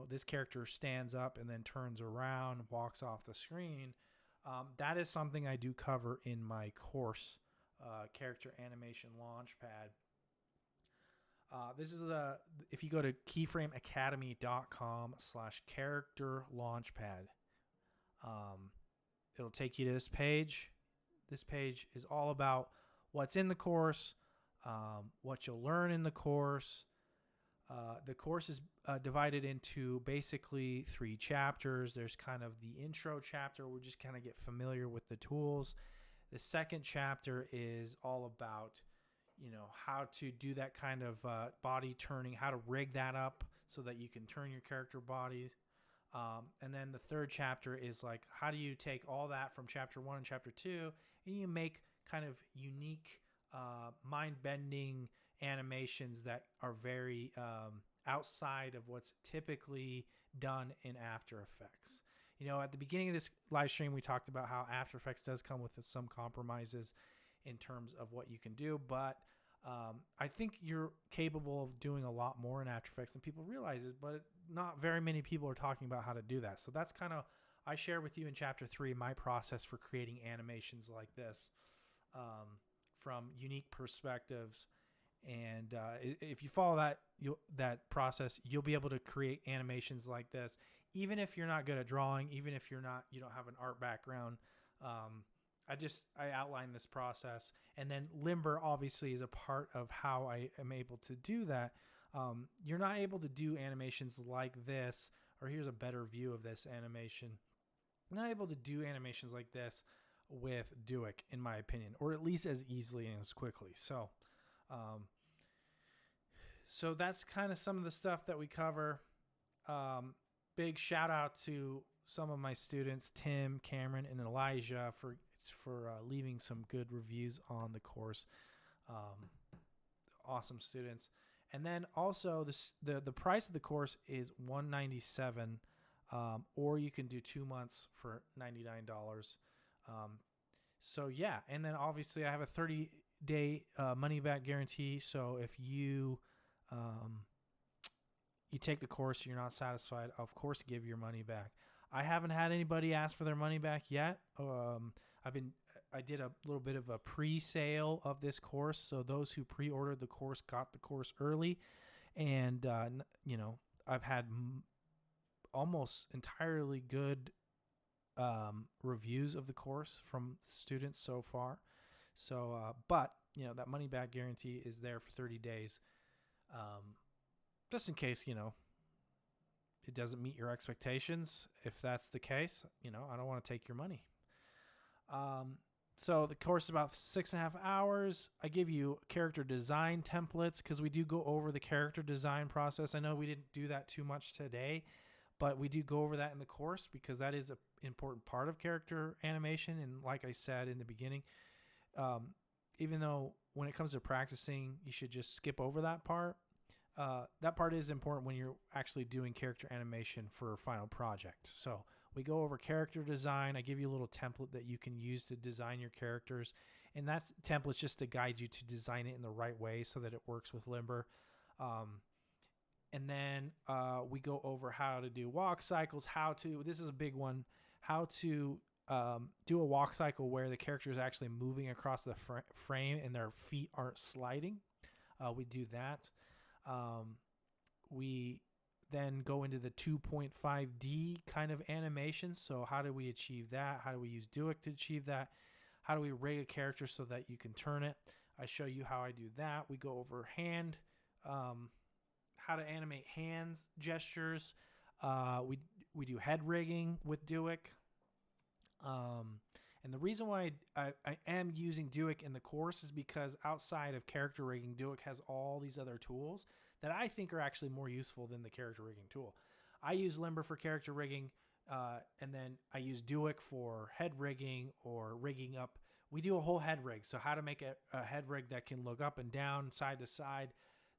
this character stands up and then turns around, walks off the screen. That is something I do cover in my course, Character Animation Launchpad. This is if you go to keyframeacademy.com/character launchpad, it'll take you to this page. This page is all about what's in the course, what you'll learn in the course. The course is divided into basically 3 chapters. There's kind of the intro chapter. We're just kind of get familiar with the tools. The second chapter is all about, how to do that kind of body turning, how to rig that up so that you can turn your character bodies. And then the third chapter is like, how do you take all that from chapter 1 and chapter 2 and you make kind of unique, mind-bending animations that are very outside of what's typically done in After Effects. At the beginning of this live stream, we talked about how After Effects does come with some compromises in terms of what you can do, but I think you're capable of doing a lot more in After Effects than people realize, but not very many people are talking about how to do that. So that's kind of, I share with you in chapter 3 my process for creating animations like this from unique perspectives. And if you follow that process, you'll be able to create animations like this, even if you're not good at drawing, even if you don't have an art background. I outline this process, and then Limber obviously is a part of how I am able to do that. You're not able to do animations like this, or here's a better view of this animation. You're not able to do animations like this with Duik, in my opinion, or at least as easily and as quickly. So that's kind of some of the stuff that we cover. Big shout out to some of my students, Tim, Cameron, and Elijah, for leaving some good reviews on the course. Awesome students. And then also the price of the course is $197, or you can do 2 months for $99. So yeah, and then obviously I have a 30-day money back guarantee. So if you take the course, you're not satisfied, of course, give your money back. I haven't had anybody ask for their money back yet. I did a little bit of a pre-sale of this course, so those who pre-ordered the course got the course early, and I've had almost entirely good reviews of the course from students so far. So, but that money back guarantee is there for 30 days. Just in case, it doesn't meet your expectations. If that's the case, I don't want to take your money. So the course is about 6.5 hours. I give you character design templates because we do go over the character design process. I know we didn't do that too much today, but we do go over that in the course because that is an important part of character animation. And like I said in the beginning, even though when it comes to practicing, you should just skip over that part. That part is important when you're actually doing character animation for a final project. So we go over character design. I give you a little template that you can use to design your characters. And that template is just to guide you to design it in the right way so that it works with Limber. And then we go over how to do walk cycles, this is a big one, how to do a walk cycle where the character is actually moving across the frame and their feet aren't sliding. We do that. We then go into the 2.5D kind of animations. So how do we achieve that? How do we use Duik to achieve that? How do we rig a character so that you can turn it? I show you how I do that. We go over how to animate hands gestures. We do head rigging with Duik. And the reason why I am using Duik in the course is because outside of character rigging, Duik has all these other tools that I think are actually more useful than the character rigging tool. I use Limber for character rigging, and then I use Duik for head rigging or rigging up. We do a whole head rig. So how to make a head rig that can look up and down, side to side,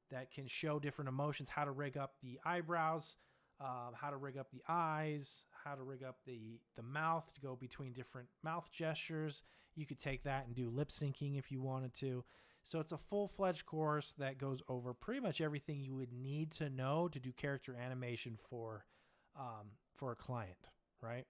that can show different emotions, how to rig up the eyebrows, how to rig up the eyes, how to rig up the mouth to go between different mouth gestures. You could take that and do lip syncing if you wanted to. So it's a full-fledged course that goes over pretty much everything you would need to know to do character animation for a client, right?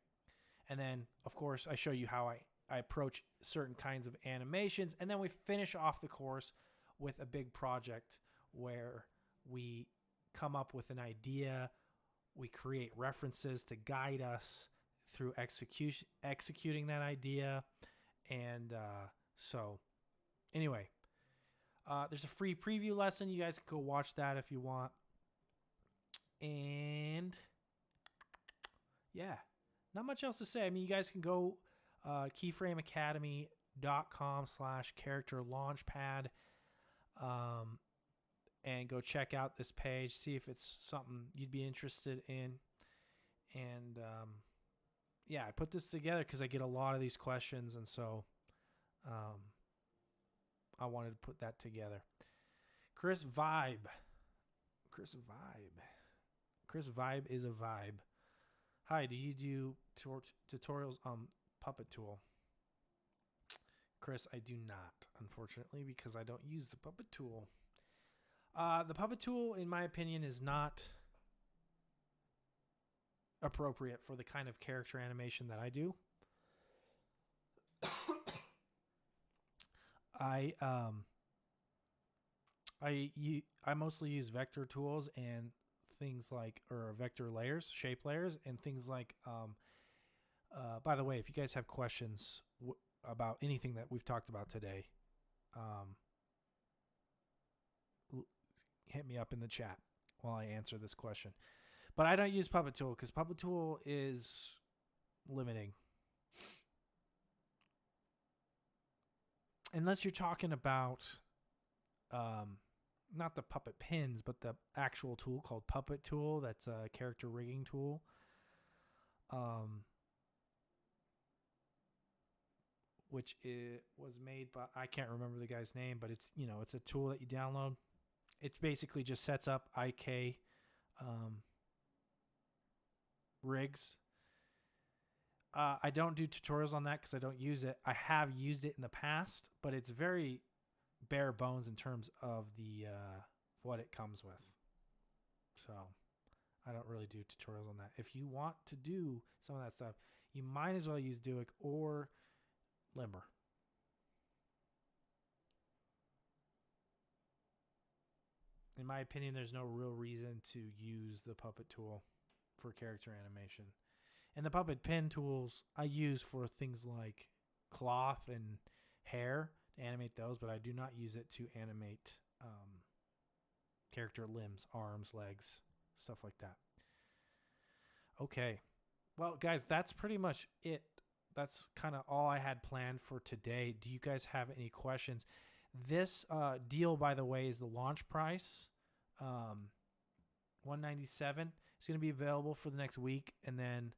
And then, of course, I show you how I approach certain kinds of animations. And then we finish off the course with a big project where we come up with an idea. We create references to guide us through executing that idea. And so anyway, there's a free preview lesson. You guys can go watch that if you want. And yeah, not much else to say. I mean, you guys can go keyframeacademy.com/character launchpad and go check out this page, see if it's something you'd be interested in. And yeah, I put this together because I get a lot of these questions, and so I wanted to put that together. Chris Vibe is a vibe. Hi, do you do tutorials on Puppet Tool? Chris, I do not, unfortunately, because I don't use the Puppet Tool. The Puppet Tool, in my opinion, is not appropriate for the kind of character animation that I do. I mostly use vector tools and things like, or vector layers, shape layers, and things like, by the way, if you guys have questions about anything that we've talked about today, hit me up in the chat while I answer this question. But I don't use Puppet Tool because Puppet Tool is limiting. Unless you're talking about not the puppet pins, but the actual tool called Puppet Tool. That's a character rigging tool. Which was made by, I can't remember the guy's name, but it's, it's a tool that you download. It basically just sets up IK rigs. I don't do tutorials on that because I don't use it. I have used it in the past, but it's very bare bones in terms of the what it comes with. So I don't really do tutorials on that. If you want to do some of that stuff, you might as well use Duik or Limber. In my opinion, there's no real reason to use the Puppet Tool for character animation. And the Puppet Pin tools I use for things like cloth and hair to animate those, but I do not use it to animate character limbs, arms, legs, stuff like that. Okay. Well, guys, that's pretty much it. That's kind of all I had planned for today. Do you guys have any questions? This deal, by the way, is the launch price, $197. It's going to be available for the next week, and then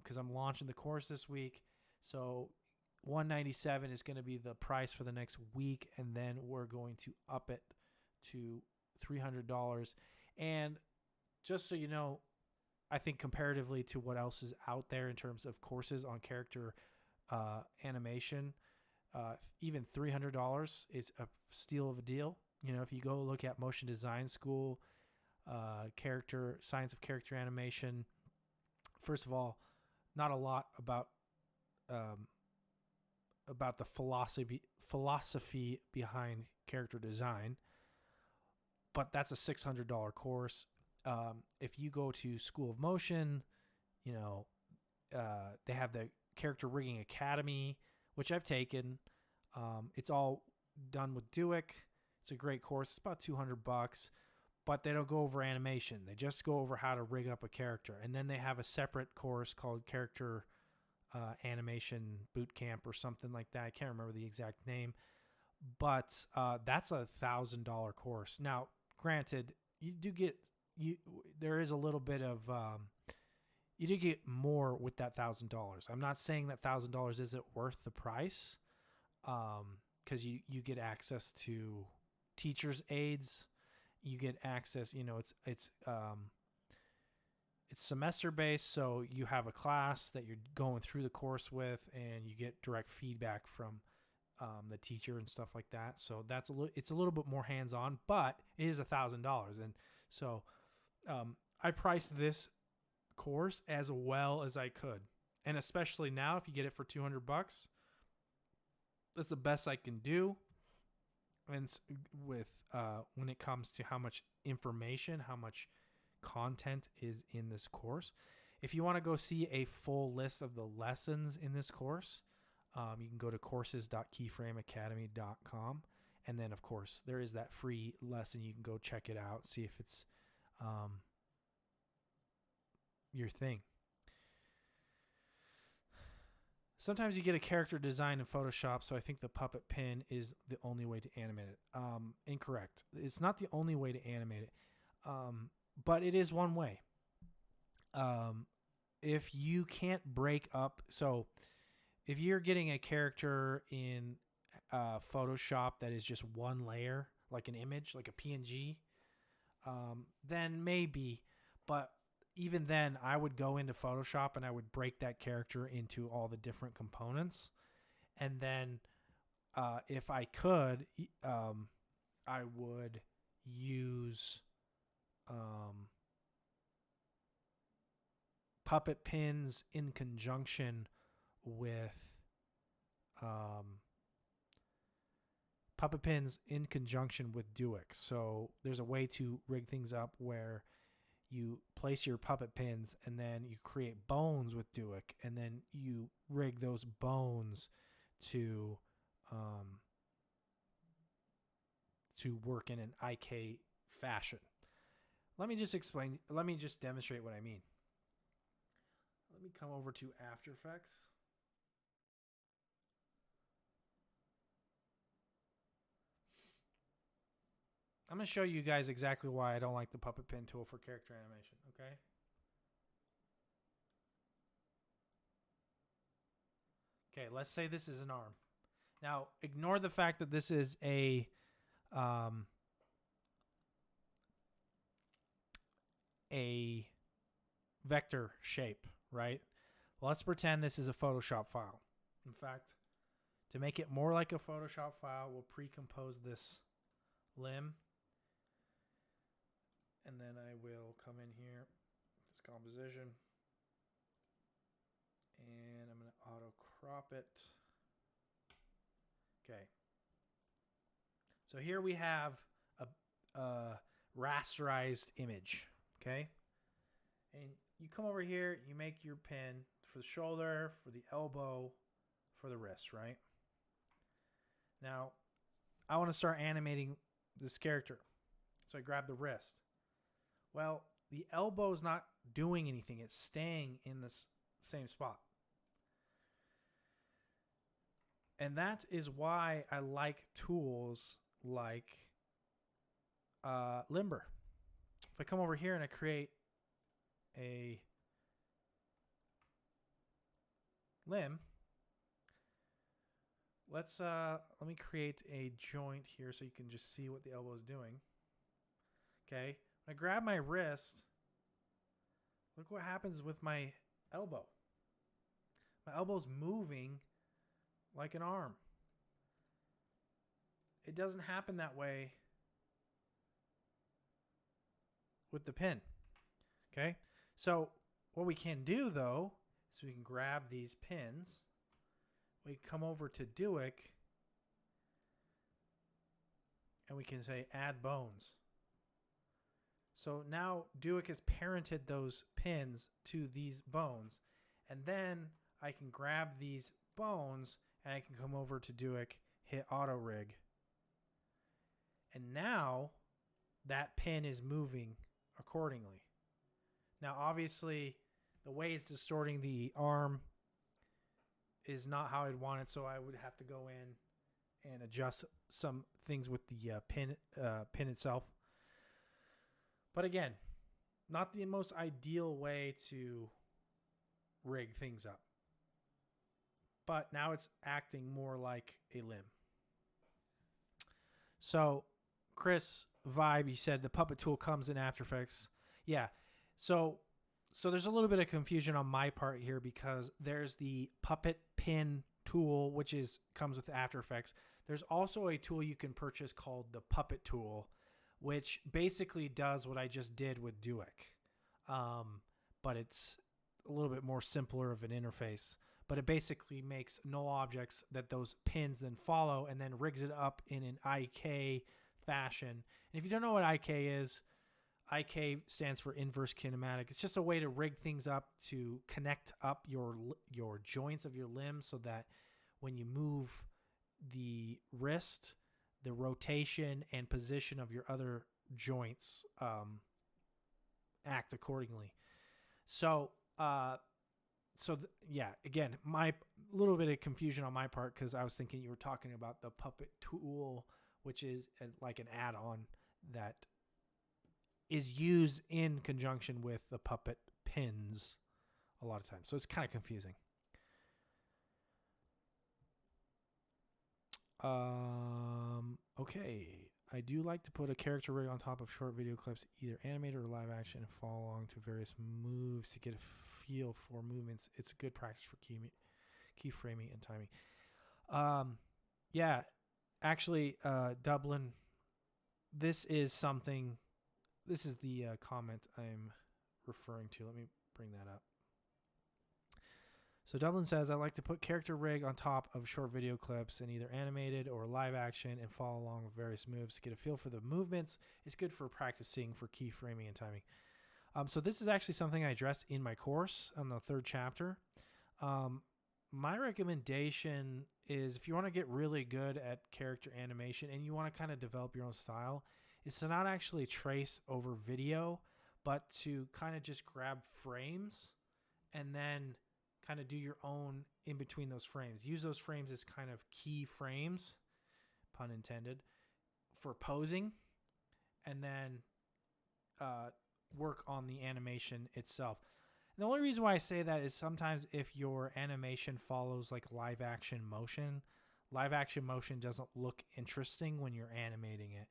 because I'm launching the course this week, so $197 is going to be the price for the next week, and then we're going to up it to $300. And just so you know, I think comparatively to what else is out there in terms of courses on character animation, even $300 is a steal of a deal. You know, if you go look at Motion Design School, Science of Character Animation, first of all, not a lot about the philosophy behind character design, but that's a $600 course. If you go to School of Motion, you know, they have the Character Rigging Academy, which I've taken. It's all done with Duick. It's a great course. It's about $200, but they don't go over animation. They just go over how to rig up a character. And then they have a separate course called Character Animation Boot Camp or something like that. I can't remember the exact name, but that's a $1,000 course. Now, granted, you do get there is a little bit of you do get more with that $1,000. I'm not saying that $1,000 isn't worth the price, because you get access to teachers' aides. You get access. You know, it's semester based, so you have a class that you're going through the course with, and you get direct feedback from the teacher and stuff like that. So it's a little bit more hands on, but it is $1,000, and so I priced this course as well as I could, and especially now if you get it for $200, that's the best I can do. And with when it comes to how much information, how much content is in this course. If you want to go see a full list of the lessons in this course, you can go to courses.keyframeacademy.com, and then of course there is that free lesson. You can go check it out, see if it's your thing. Sometimes you get a character design in Photoshop, so I think the puppet pin is the only way to animate it. Incorrect. It's not the only way to animate it, but it is one way. If you can't break up, so if you're getting a character in Photoshop that is just one layer, like an image, like a PNG, then maybe, but even then I would go into Photoshop and I would break that character into all the different components. And then if I could, I would use puppet pins in conjunction with Duick. So there's a way to rig things up where you place your puppet pins and then you create bones with Duick, and then you rig those bones to work in an IK fashion. Let me just demonstrate what I mean. Let me come over to After Effects. I'm going to show you guys exactly why I don't like the puppet pin tool for character animation, okay? Okay, let's say this is an arm. Now, ignore the fact that this is a vector shape, right? Well, let's pretend this is a Photoshop file. In fact, to make it more like a Photoshop file, we'll pre-compose this limb. And then I will come in here, this composition, and I'm going to auto crop it. Okay. So here we have a rasterized image, okay? And you come over here, you make your pin for the shoulder, for the elbow, for the wrist, right? Now, I want to start animating this character. So I grab the wrist. Well, the elbow is not doing anything. It's staying in the same spot. And that is why I like tools like Limber. If I come over here and I create a limb, let me create a joint here so you can just see what the elbow is doing. Okay, when I grab my wrist, look what happens with my elbow. My elbow's moving like an arm. It doesn't happen that way with the pin. Okay, so what we can do though is we can grab these pins. We come over to Duick and we can say add bones. So now Duick has parented those pins to these bones, and then I can grab these bones and I can come over to Duick, hit auto rig, and now that pin is moving accordingly. Now obviously the way it's distorting the arm is not how I'd want it, so I would have to go in and adjust some things with the pin itself. But again, not the most ideal way to rig things up. But now it's acting more like a limb. So Chris Vibe, he said the puppet tool comes in After Effects. Yeah. So there's a little bit of confusion on my part here because there's the puppet pin tool, which comes with After Effects. There's also a tool you can purchase called the puppet tool, which basically does what I just did with Duick. But it's a little bit more simpler of an interface. But it basically makes null objects that those pins then follow and then rigs it up in an IK fashion. And if you don't know what IK is, IK stands for inverse kinematic. It's just a way to rig things up to connect up your joints of your limbs so that when you move the wrist, the rotation and position of your other joints act accordingly. So, yeah, again, my little bit of confusion on my part because I was thinking you were talking about the puppet tool, which is like an add-on that is used in conjunction with the puppet pins a lot of times. So it's kind of confusing. Okay. I do like to put a character rig on top of short video clips, either animated or live action, and follow along to various moves to get a feel for movements. It's a good practice for keyframing and timing. Yeah, actually, Dublin, this is the comment I'm referring to. Let me bring that up. So Dublin says, I like to put character rig on top of short video clips and either animated or live action and follow along with various moves to get a feel for the movements. It's good for practicing for keyframing and timing. So this is actually something I addressed in my course on the 3rd chapter. My recommendation is if you want to get really good at character animation and you want to kind of develop your own style, is to not actually trace over video, but to kind of just grab frames and then kind of do your own in between those frames. Use those frames as kind of key frames, pun intended, for posing, and then work on the animation itself. And the only reason why I say that is sometimes if your animation follows like live action motion doesn't look interesting when you're animating it.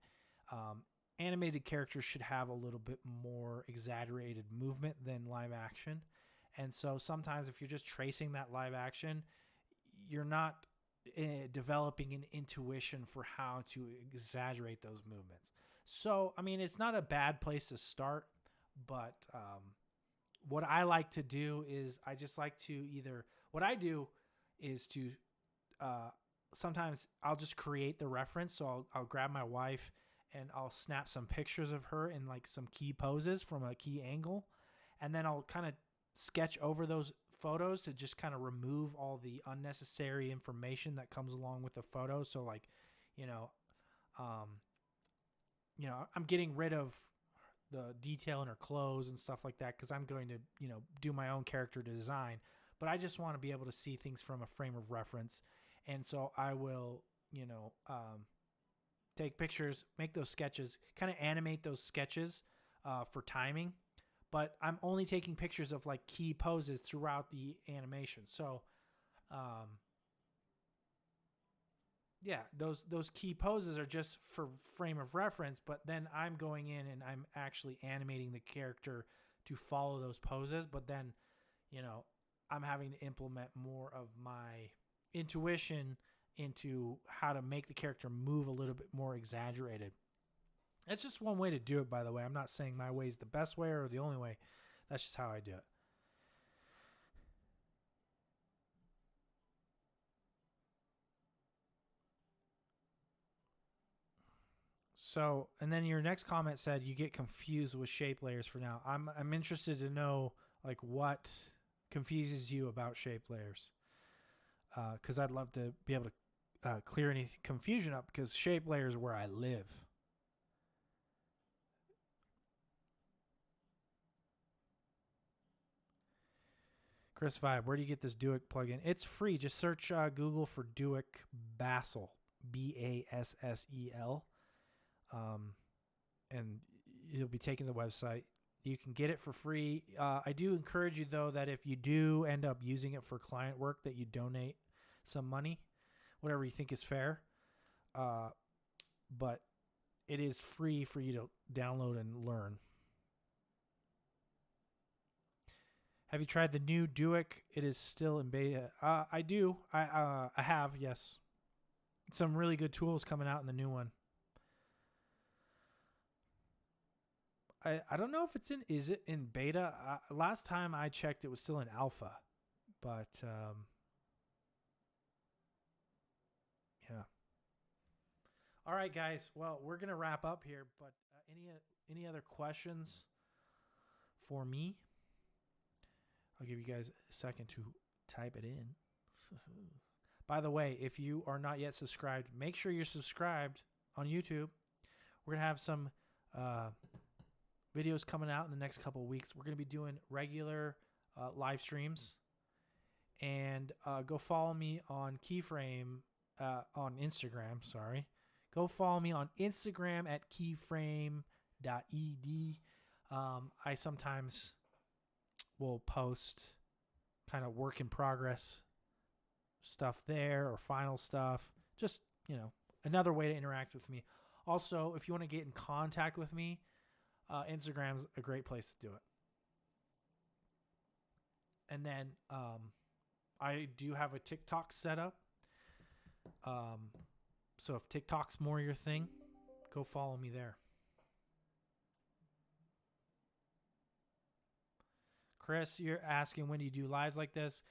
Animated characters should have a little bit more exaggerated movement than live action. And so sometimes if you're just tracing that live action, you're not developing an intuition for how to exaggerate those movements. So, I mean, it's not a bad place to start, but what I like to do is I just like to sometimes I'll just create the reference. So I'll grab my wife and I'll snap some pictures of her in like some key poses from a key angle. And then I'll kind of sketch over those photos to just kind of remove all the unnecessary information that comes along with the photo. So like you know, um, I'm getting rid of the detail in her clothes and stuff like that because I'm going to, do my own character design. But I just want to be able to see things from a frame of reference. And so I will, take pictures, make those sketches, kind of animate those sketches for timing. But I'm only taking pictures of like key poses throughout the animation. So, yeah, those key poses are just for frame of reference, but then I'm going in and I'm actually animating the character to follow those poses, but then, I'm having to implement more of my intuition into how to make the character move a little bit more exaggerated. That's just one way to do it, by the way. I'm not saying my way is the best way or the only way. That's just how I do it. So, and then your next comment said you get confused with shape layers for now. I'm interested to know like what confuses you about shape layers, because I'd love to be able to clear any confusion up because shape layers are where I live. Chris Vibe, where do you get this Duick plugin? It's free. Just search Google for Duick Bassel, Bassel. And you'll be taking the website. You can get it for free. I do encourage you, though, that if you do end up using it for client work, that you donate some money, whatever you think is fair. But it is free for you to download and learn. Have you tried the new Duick? It is still in beta. I do. I have, yes. Some really good tools coming out in the new one. I don't know if is it in beta? Last time I checked, it was still in alpha, but yeah. All right, guys. Well, we're gonna wrap up here, but any other questions for me? I'll give you guys a second to type it in. By the way, if you are not yet subscribed, make sure you're subscribed on YouTube. We're gonna have some videos coming out in the next couple of weeks. We're going to be doing regular live streams. And go follow me on Keyframe on Instagram. Sorry. Go follow me on Instagram at keyframe.ed. I sometimes will post kind of work in progress stuff there or final stuff. Just, another way to interact with me. Also, if you want to get in contact with me, Instagram's a great place to do it. And then I do have a TikTok set up. So if TikTok's more your thing, go follow me there. Chris, you're asking when do you do lives like this?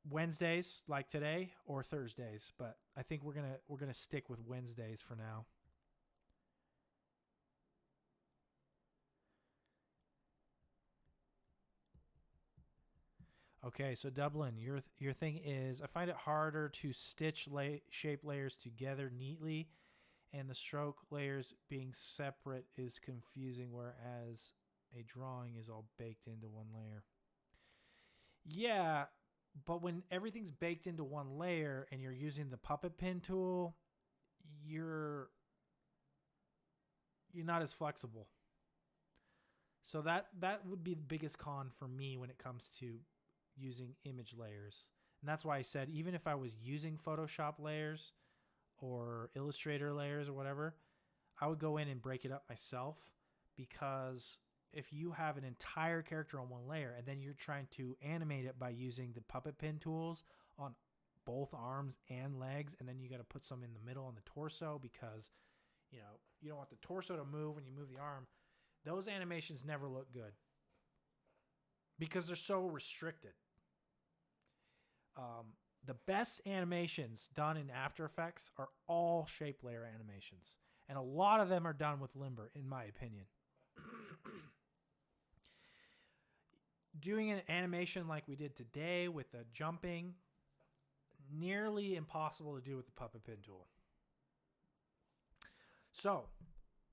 Wednesdays, like today, or Thursdays. But I think we're gonna stick with Wednesdays for now. Okay, so Dublin, your thing is, I find it harder to stitch shape layers together neatly, and the stroke layers being separate is confusing, whereas a drawing is all baked into one layer. Yeah, but when everything's baked into one layer and you're using the puppet pin tool, you're not as flexible. So that would be the biggest con for me when it comes to using image layers. And that's why I said even if I was using Photoshop layers or Illustrator layers or whatever, I would go in and break it up myself, because if you have an entire character on one layer and then you're trying to animate it by using the puppet pin tools on both arms and legs, and then you got to put some in the middle on the torso because you don't want the torso to move when you move the arm, those animations never look good because they're so restricted. The best animations done in After Effects are all shape layer animations, and a lot of them are done with Limber, in my opinion. Doing an animation like we did today with the jumping, nearly impossible to do with the puppet pen tool. So,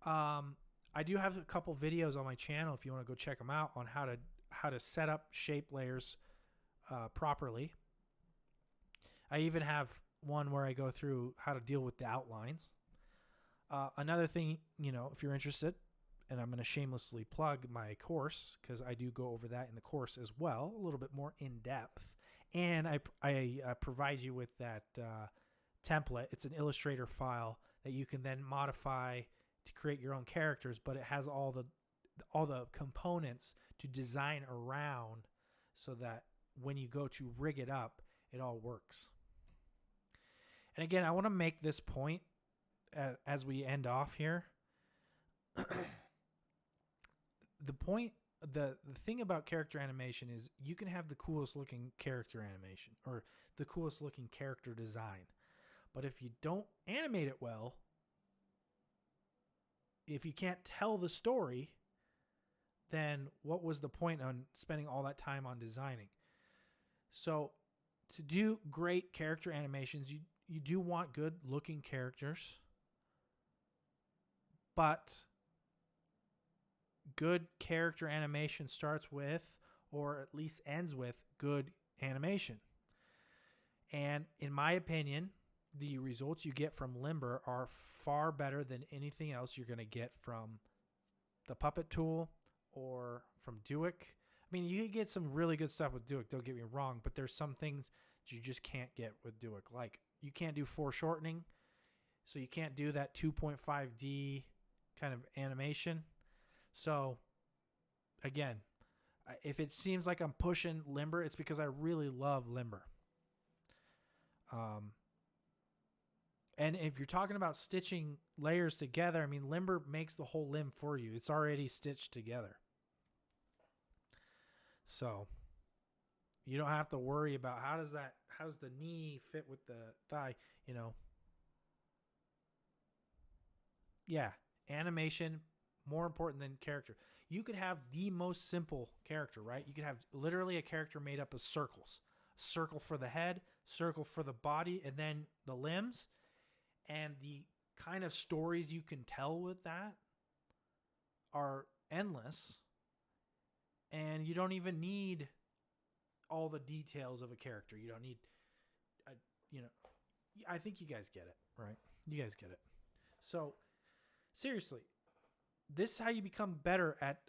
I do have a couple videos on my channel if you want to go check them out on how to set up shape layers properly. I even have one where I go through how to deal with the outlines. Another thing, if you're interested, and I'm going to shamelessly plug my course because I do go over that in the course as well, a little bit more in depth. And I provide you with that template. It's an Illustrator file that you can then modify to create your own characters, but it has all the components to design around so that when you go to rig it up, it all works. And again, I want to make this point as we end off here. The thing about character animation is you can have the coolest looking character animation or the coolest looking character design. But if you don't animate it well, if you can't tell the story, then what was the point on spending all that time on designing? So to do great character animations, you do want good looking characters, but good character animation starts with, or at least ends with, good animation. And in my opinion, the results you get from Limber are far better than anything else you're going to get from the Puppet tool or from Duik. I mean, you can get some really good stuff with Duik, don't get me wrong, but there's some things that you just can't get with Duik. Like, you can't do foreshortening, so you can't do that 2.5D kind of animation. So, again, if it seems like I'm pushing Limber, it's because I really love Limber. And if you're talking about stitching layers together, I mean, Limber makes the whole limb for you. It's already stitched together. So, you don't have to worry about how does the knee fit with the thigh, Yeah, animation, more important than character. You could have the most simple character, right? You could have literally a character made up of circles. Circle for the head, circle for the body, and then the limbs. And the kind of stories you can tell with that are endless. And you don't even need all the details of a character. You don't need, I think you guys get it, right? You guys get it. So, seriously, this is how you become better at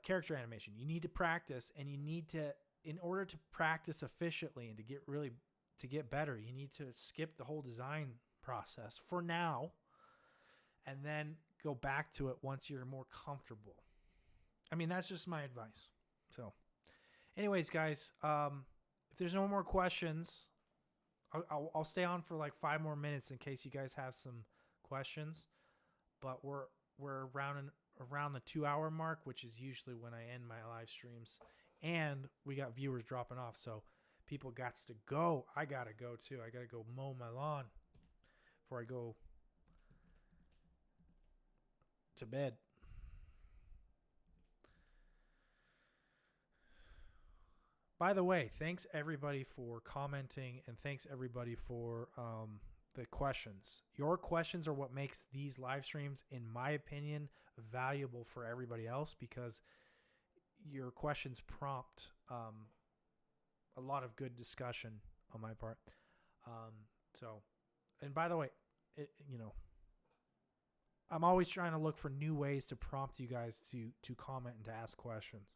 character animation. You need to practice, and you need to, in order to practice efficiently and to get better, you need to skip the whole design process for now and then go back to it once you're more comfortable. I mean, that's just my advice. So anyways, guys, if there's no more questions, I'll stay on for like 5 more minutes in case you guys have some questions, but we're around the 2-hour mark, which is usually when I end my live streams, and we got viewers dropping off, so people gots to go. I gotta go too. I gotta go mow my lawn before I go to bed. By the way, thanks everybody for commenting, and thanks everybody for the questions. Your questions are what makes these live streams, in my opinion, valuable for everybody else, because your questions prompt a lot of good discussion on my part. And by the way, I'm always trying to look for new ways to prompt you guys to comment and to ask questions.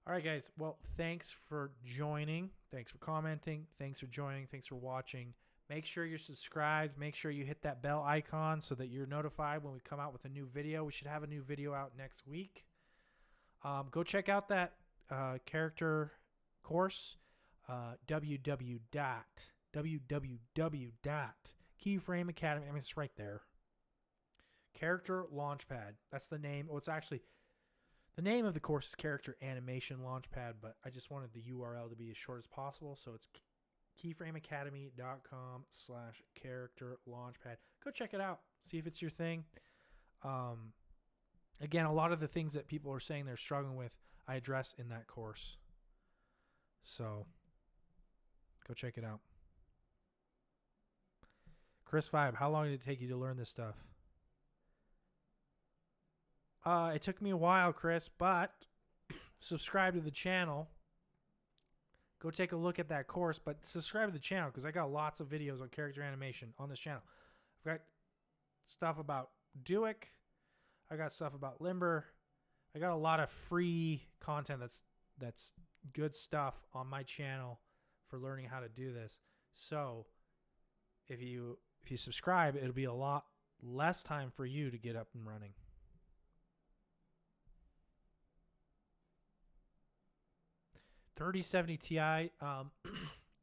All right, guys. Well, thanks for joining. Thanks for commenting. Thanks for joining. Thanks for watching. Make sure you're subscribed. Make sure you hit that bell icon so that you're notified when we come out with a new video. We should have a new video out next week. Go check out that character course, www.keyframeacademy. I mean, it's right there. Character Launchpad. That's the name. Well, it's actually, the name of the course is Character Animation Launchpad, but I just wanted the URL to be as short as possible. So it's keyframeacademy.com/character launchpad. Go check it out. See if it's your thing. again, a lot of the things that people are saying they're struggling with, I address in that course. So go check it out. Chris Vibe, how long did it take you to learn this stuff? It took me a while, Chris, but subscribe to the channel. Go take a look at that course, but subscribe to the channel because I got lots of videos on character animation on this channel. I've got stuff about Duick. I got stuff about Limber. I got a lot of free content that's good stuff on my channel for learning how to do this. So if you subscribe, it'll be a lot less time for you to get up and running. $3070 Ti,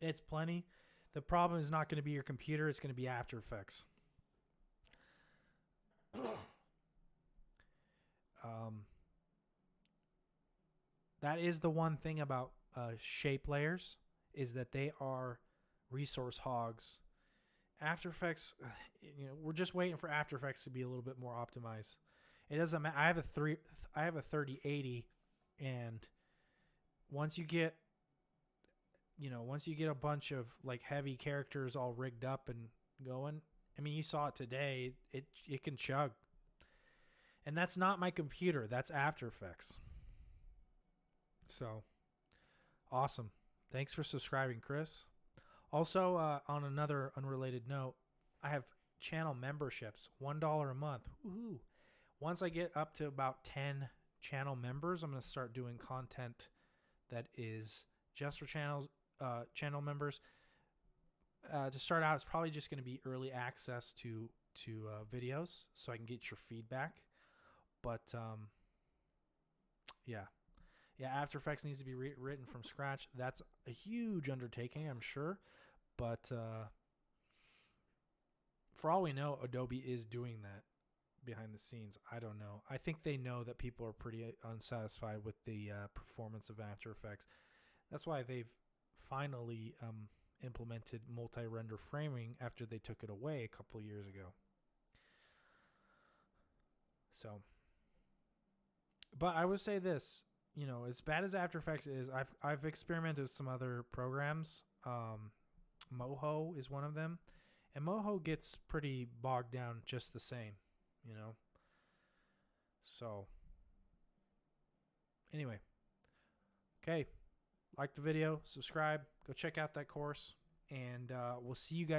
it's plenty. The problem is not going to be your computer. It's going to be After Effects. That is the one thing about shape layers, is that they are resource hogs. After Effects, we're just waiting for After Effects to be a little bit more optimized. It doesn't matter. I have a 3080, and once you get a bunch of like heavy characters all rigged up and going, I mean, you saw it today, it can chug. And that's not my computer, that's After Effects. So, awesome. Thanks for subscribing, Chris. Also, on another unrelated note, I have channel memberships, $1 a month. Woohoo! Once I get up to about 10 channel members, I'm going to start doing content that is just for channel members. To start out, it's probably just going to be early access to videos, so I can get your feedback. But yeah, After Effects needs to be written from scratch. That's a huge undertaking, I'm sure. But for all we know, Adobe is doing that behind the scenes. I don't know. I think they know that people are pretty unsatisfied with the performance of After Effects. That's why they've finally implemented multi-render framing after they took it away a couple of years ago. So, but I would say this, as bad as After Effects is, I've experimented with some other programs. Moho is one of them, and Moho gets pretty bogged down just the same, So, anyway, okay, like the video, subscribe, go check out that course, and we'll see you guys